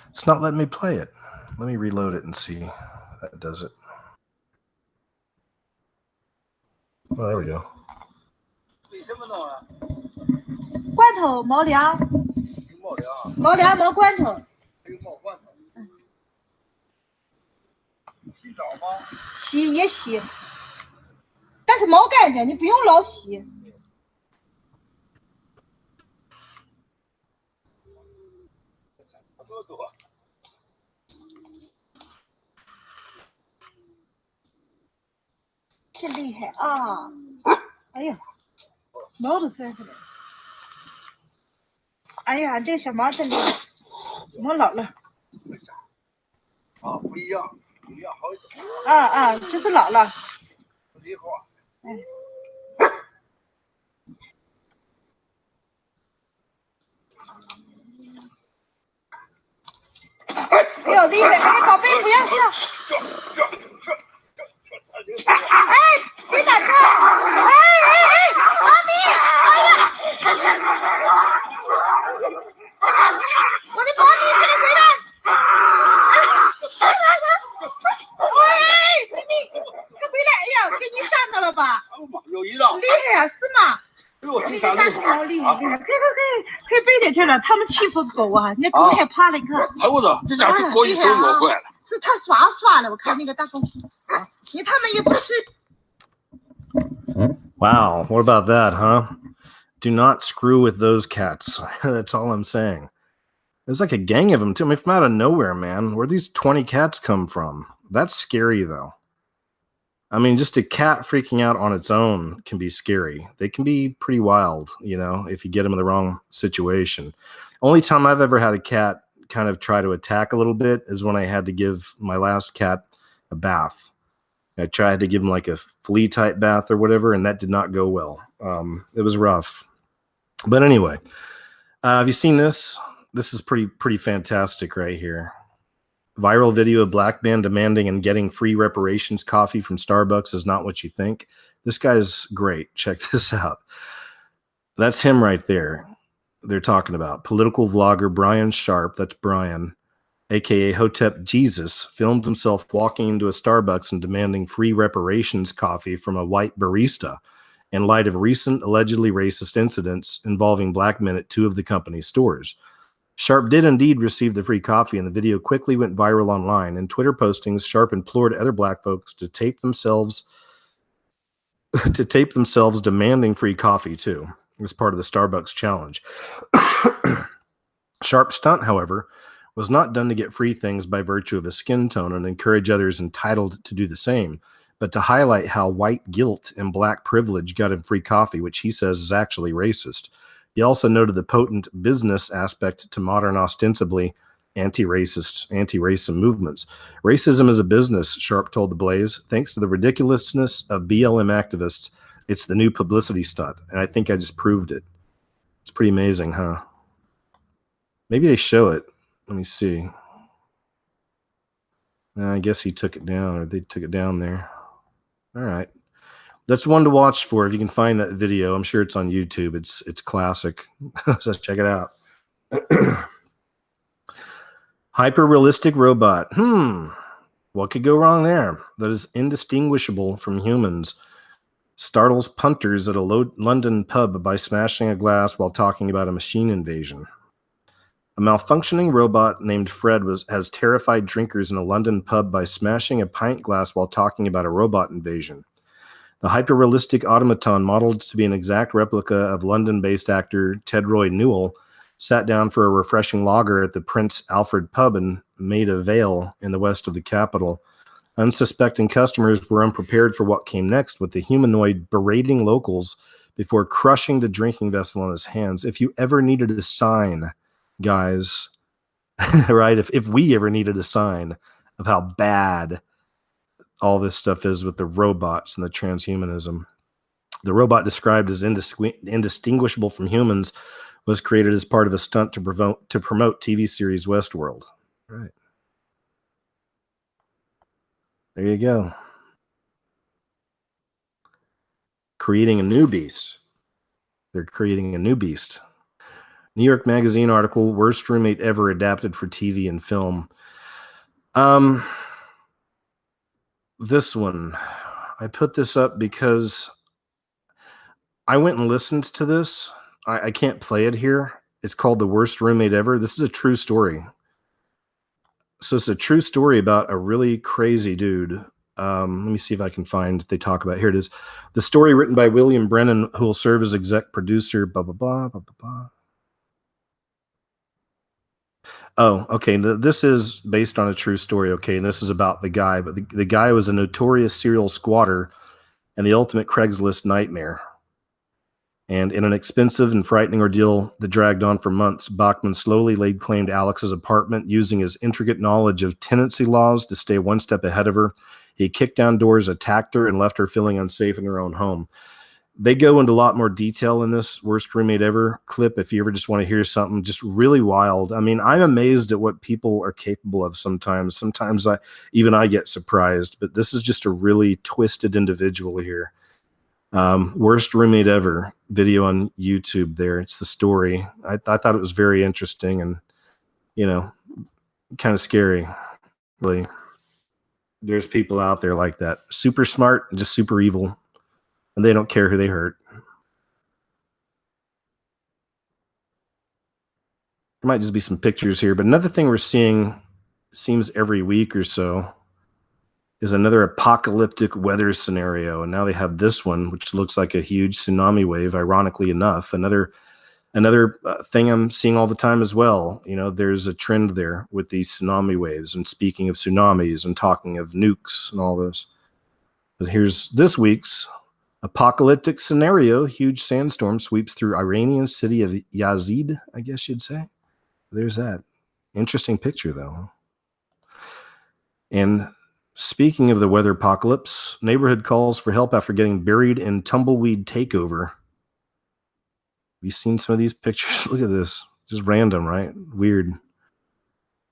It's not letting me play it. Let me reload it and see if that does it. Oh, there we go. 罐头毛粮，毛粮毛罐头。洗澡吗？洗也洗，但是毛干净，你不用老洗。真厉害啊！哎呀，毛都摘下来了。哎呀，这个小毛真厉害，毛老了。啊，不一样，不一样，好一点。这是老了。厉害。哎。哎呦，厉害！哎，宝贝，不要笑。哎，别打岔！妈咪，哎呀！我的妈咪，快点回来！喂，咪咪，快回来！哎呀，给你上到了吧？有一道。厉害啊，是吗？你看大狗厉害，可以背在这了。他们欺负狗啊，那狗害怕了，你看。哎我操，这家伙狗一手咬坏了。是他耍了，我看那个大狗。他们也不是。Wow, what about that, huh? Do not screw with those cats. That's all I'm saying. There's like a gang of them too. I mean, from out of nowhere, man. Where these 20 cats come from? That's scary, though. I mean, just a cat freaking out on its own can be scary. They can be pretty wild, you know, if you get them in the wrong situation. Only time I've ever had a cat kind of try to attack a little bit is when I had to give my last cat a bath. I tried to give him like a flea type bath or whatever, and that did not go well. It was rough. But anyway, have you seen this? This is pretty fantastic right here. Viral video of black man demanding and getting free reparations coffee from Starbucks is not what you think. This guy's great. Check this out. That's him right there. They're talking about political vlogger Brian Sharp. That's Brian, aka Hotep Jesus, filmed himself walking into a Starbucks and demanding free reparations coffee from a white barista in light of recent allegedly racist incidents involving black men at two of the company's stores. Sharp did indeed receive the free coffee, and the video quickly went viral online. In Twitter postings, Sharp implored other black folks to tape themselves demanding free coffee too, as part of the Starbucks challenge. Sharp's stunt, however, was not done to get free things by virtue of his skin tone and encourage others entitled to do the same, but to highlight how white guilt and black privilege got him free coffee, which he says is actually racist. He also noted the potent business aspect to modern, ostensibly anti-racist movements. Racism is a business, Sharp told The Blaze. Thanks to the ridiculousness of BLM activists, it's the new publicity stunt, and I think I just proved it. It's pretty amazing, huh? Maybe they show it. Let me see. I guess he took it down, or they took it down there. All right. That's one to watch for if you can find that video. I'm sure it's on YouTube. It's classic. So check it out. Hyper-realistic robot. What could go wrong there? That is indistinguishable from humans. Startles punters at a London pub by smashing a glass while talking about a machine invasion. A malfunctioning robot named Fred has terrified drinkers in a London pub by smashing a pint glass while talking about a robot invasion. The hyper-realistic automaton, modeled to be an exact replica of London-based actor Ted Roy Newell, sat down for a refreshing lager at the Prince Alfred pub in Maida Vale in the west of the capital. Unsuspecting customers were unprepared for what came next, with the humanoid berating locals before crushing the drinking vessel in his hands. If you ever needed a sign, guys, right? If we ever needed a sign of how bad all this stuff is with the robots and the transhumanism. The robot, described as indistinguishable from humans, was created as part of a stunt to promote TV series Westworld. Right. There you go. Creating a new beast. They're creating a new beast. New York Magazine article, worst roommate ever adapted for TV and film. This one, I put this up because I went and listened to this. I can't play it here. It's called The Worst Roommate Ever. This is a true story. So it's a true story about a really crazy dude. Let me see if I can find, they talk about, here it is. The story written by William Brennan, who will serve as exec producer, blah, blah, blah, blah, blah, blah. Oh, okay. This is based on a true story. Okay. And this is about the guy, but the guy was a notorious serial squatter and the ultimate Craigslist nightmare. And in an expensive and frightening ordeal that dragged on for months, Bachman slowly laid claim to Alex's apartment using his intricate knowledge of tenancy laws to stay one step ahead of her. He kicked down doors, attacked her, and left her feeling unsafe in her own home. They go into a lot more detail in this Worst Roommate Ever clip if you ever just want to hear something just really wild. I mean, I'm amazed at what people are capable of sometimes. Sometimes I get surprised, but this is just a really twisted individual here. Worst Roommate Ever video on YouTube there. It's the story. I thought it was very interesting and, kind of scary. Really. There's people out there like that. Super smart and just super evil. And they don't care who they hurt. There might just be some pictures here, but another thing we're seeing, seems every week or so, is another apocalyptic weather scenario. And now they have this one, which looks like a huge tsunami wave, ironically enough. Another thing I'm seeing all the time as well. There's a trend there with these tsunami waves and speaking of tsunamis and talking of nukes and all this. But here's this week's apocalyptic scenario. Huge sandstorm sweeps through Iranian city of Yazid, I guess you'd say. There's that. Interesting picture, though. And speaking of the weather apocalypse, neighborhood calls for help after getting buried in tumbleweed takeover. Have you seen some of these pictures? Look at this. Just random, right? Weird.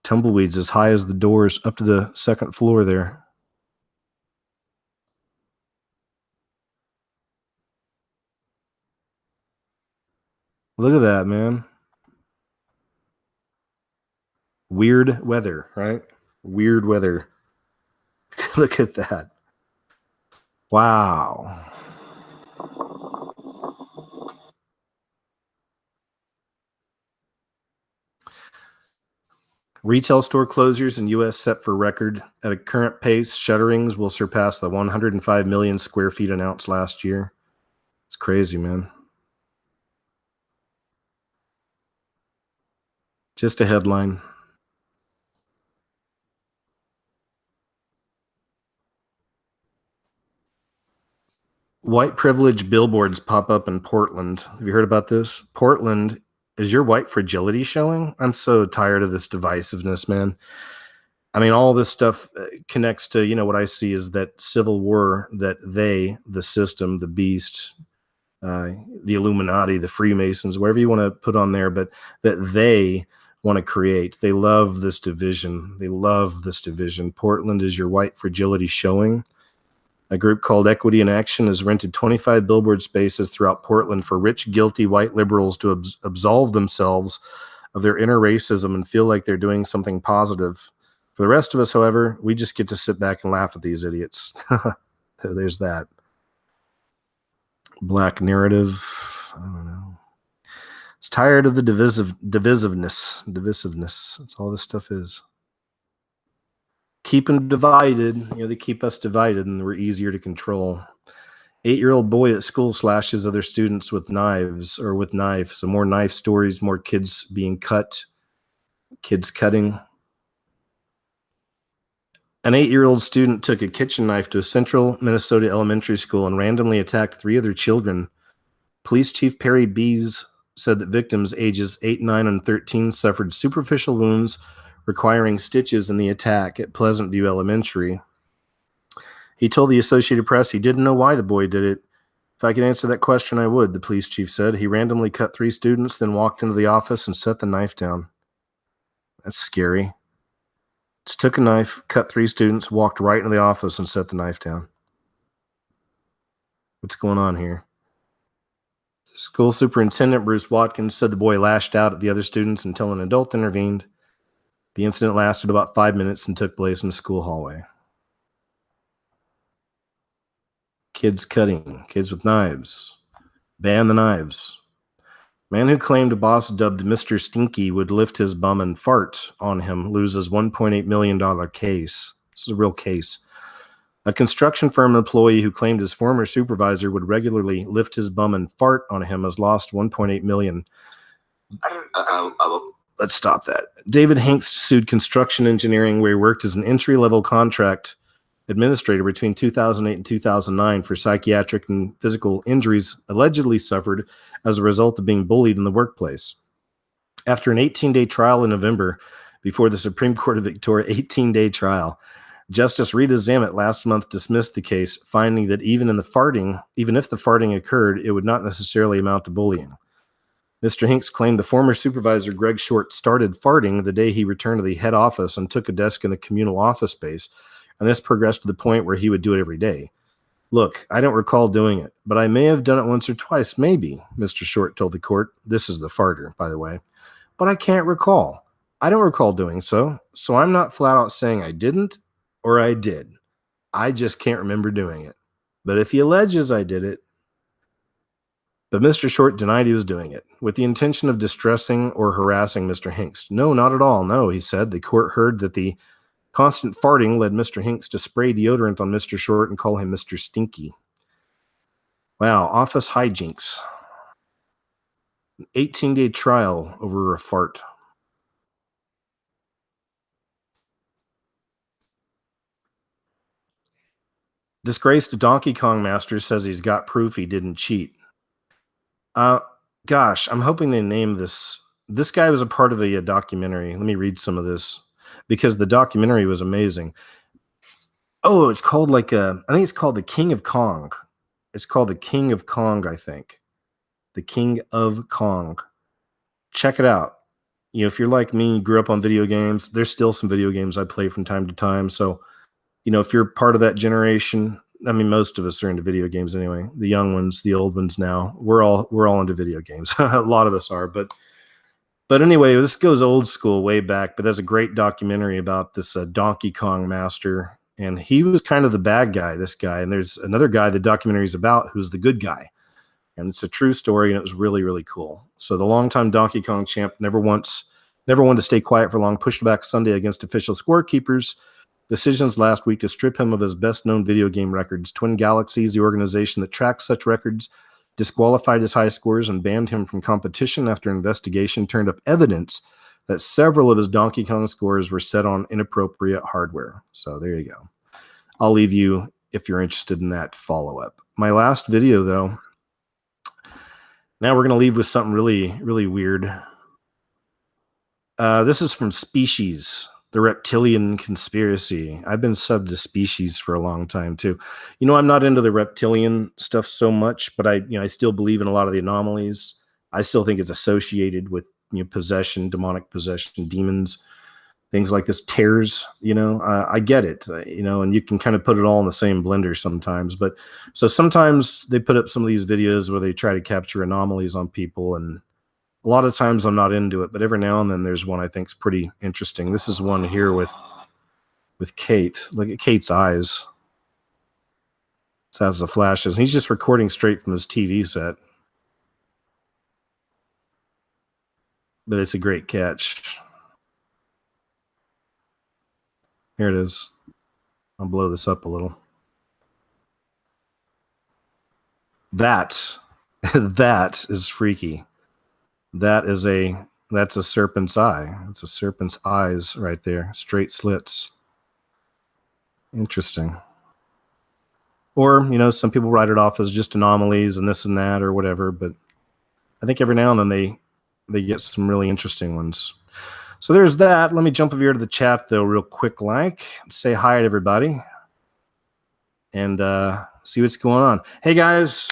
Tumbleweeds as high as the doors up to the second floor there. Look at that, man. Weird weather, right? Weird weather. Look at that. Wow. Retail store closures in U.S. set for record. At a current pace, shutterings will surpass the 105 million square feet announced last year. It's crazy, man. Just a headline. White privilege billboards pop up in Portland. Have you heard about this? Portland, is your white fragility showing? I'm so tired of this divisiveness, man. I mean, all this stuff connects to, what I see is that civil war that they, the system, the beast, the Illuminati, the Freemasons, whatever you want to put on there, but that they want to create. They love this division. They love this division. Portland is your white fragility showing. A group called Equity in Action has rented 25 billboard spaces throughout Portland for rich, guilty white liberals to absolve themselves of their inner racism and feel like they're doing something positive. For the rest of us, however, we just get to sit back and laugh at these idiots. There's that. Black narrative. I don't know. It's tired of the divisiveness. That's all this stuff is. Keep them divided. They keep us divided and we're easier to control. 8-year-old boy at school slashes other students with knives or with knives. So more knife stories, more kids being cut, kids cutting. An 8-year-old student took a kitchen knife to a central Minnesota elementary school and randomly attacked 3 other children. Police Chief Perry Bees said that victims ages 8, 9, and 13 suffered superficial wounds requiring stitches in the attack at Pleasant View Elementary. He told the Associated Press he didn't know why the boy did it. If I could answer that question, I would, the police chief said. He randomly cut 3 students, then walked into the office and set the knife down. That's scary. Just took a knife, cut 3 students, walked right into the office and set the knife down. What's going on here? School Superintendent Bruce Watkins said the boy lashed out at the other students until an adult intervened. The incident lasted about 5 minutes and took place in the school hallway. Kids cutting, kids with knives. Ban the knives. Man who claimed a boss dubbed Mr. Stinky would lift his bum and fart on him loses $1.8 million case. This is a real case. A construction firm employee who claimed his former supervisor would regularly lift his bum and fart on him has lost $1.8 million. Let's stop that. David Hanks sued Construction Engineering, where he worked as an entry-level contract administrator between 2008 and 2009 for psychiatric and physical injuries allegedly suffered as a result of being bullied in the workplace. After an 18-day trial in November before the Supreme Court of Victoria, 18-day trial, Justice Rita Zammit last month dismissed the case, finding that even if the farting occurred, it would not necessarily amount to bullying. Mr. Hinks claimed the former supervisor, Greg Short, started farting the day he returned to the head office and took a desk in the communal office space, and this progressed to the point where he would do it every day. Look, I don't recall doing it, but I may have done it once or twice, maybe, Mr. Short told the court. This is the farter, by the way. But I can't recall. I don't recall doing so I'm not flat out saying I didn't or I did. I just can't remember doing it. But if he alleges I did it, but Mr. Short denied he was doing it with the intention of distressing or harassing Mr. Hinks. No, not at all. No, he said. The court heard that the constant farting led Mr. Hinks to spray deodorant on Mr. Short and call him Mr. Stinky. Wow, office hijinks. An 18-day trial over a fart. Disgraced Donkey Kong master says he's got proof he didn't cheat. Gosh, I'm hoping they name this. This guy was a part of a documentary. Let me read some of this because the documentary was amazing. Oh, it's called I think it's called The King of Kong. It's called The King of Kong, I think. The King of Kong. Check it out. You know, if you're like me, you grew up on video games, there's still some video games I play from time to time. So, you know, if you're part of that generation, I mean, most of us are into video games anyway. The young ones, the old ones now. We're all into video games. A lot of us are. But anyway, this goes old school way back. But there's a great documentary about this Donkey Kong master. And he was kind of the bad guy, this guy. And there's another guy the documentary is about who's the good guy. And it's a true story, and it was really, really cool. So the longtime Donkey Kong champ never wanted to stay quiet for long, pushed back Sunday against official scorekeepers' decisions last week to strip him of his best-known video game records. Twin Galaxies, the organization that tracks such records, disqualified his high scores and banned him from competition after an investigation turned up evidence that several of his Donkey Kong scores were set on inappropriate hardware. So there you go. I'll leave you, if you're interested in that, follow-up. My last video, though, now we're going to leave with something really, really weird. This is from Species, the reptilian conspiracy. I've been subbed to Species for a long time too. You know, I'm not into the reptilian stuff so much, but I still believe in a lot of the anomalies. I still think it's associated with, possession, demonic possession, demons, things like this, tears. I get it. And you can kind of put it all in the same blender sometimes. But so sometimes they put up some of these videos where they try to capture anomalies on people, and a lot of times I'm not into it, but every now and then there's one I think is pretty interesting. This is one here with Kate. Look at Kate's eyes. This has the flashes. And he's just recording straight from his TV set. But it's a great catch. Here it is. I'll blow this up a little. That is freaky. That's a serpent's eye. It's a serpent's eyes right there. Straight slits. Interesting. Or, some people write it off as just anomalies and this and that or whatever, but I think every now and then they get some really interesting ones. So there's that. Let me jump over here to the chat, though, real quick, say hi to everybody and see what's going on. Hey, guys.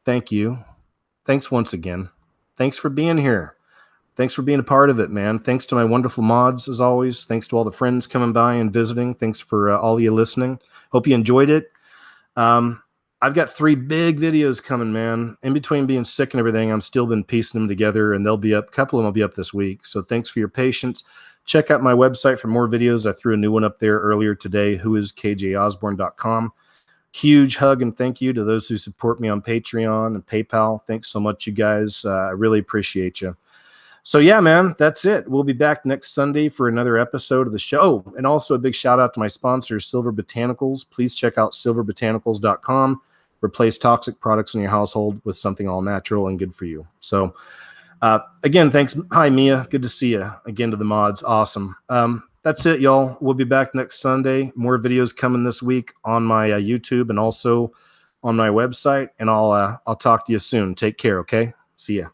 Thank you. Thanks once again. Thanks for being here. Thanks for being a part of it, man. Thanks to my wonderful mods, as always. Thanks to all the friends coming by and visiting. Thanks for all of you listening. Hope you enjoyed it. I've got 3 big videos coming, man. In between being sick and everything, I'm still been piecing them together, and they'll be up. A couple of them will be up this week. So thanks for your patience. Check out my website for more videos. I threw a new one up there earlier today, whoiskjosborne.com. huge hug and thank you to those who support me on Patreon and PayPal. Thanks so much, you guys. I really appreciate you. So yeah, man, that's it. We'll be back next Sunday for another episode of the show. And also a big shout out to my sponsor, Silver Botanicals. Please check out silverbotanicals.com. Replace toxic products in your household with something all natural and good for you. So again, thanks. Hi, Mia. Good to see you again to the mods. Awesome. That's it, y'all. We'll be back next Sunday. More videos coming this week on my YouTube and also on my website. And I'll talk to you soon. Take care. Okay. See ya.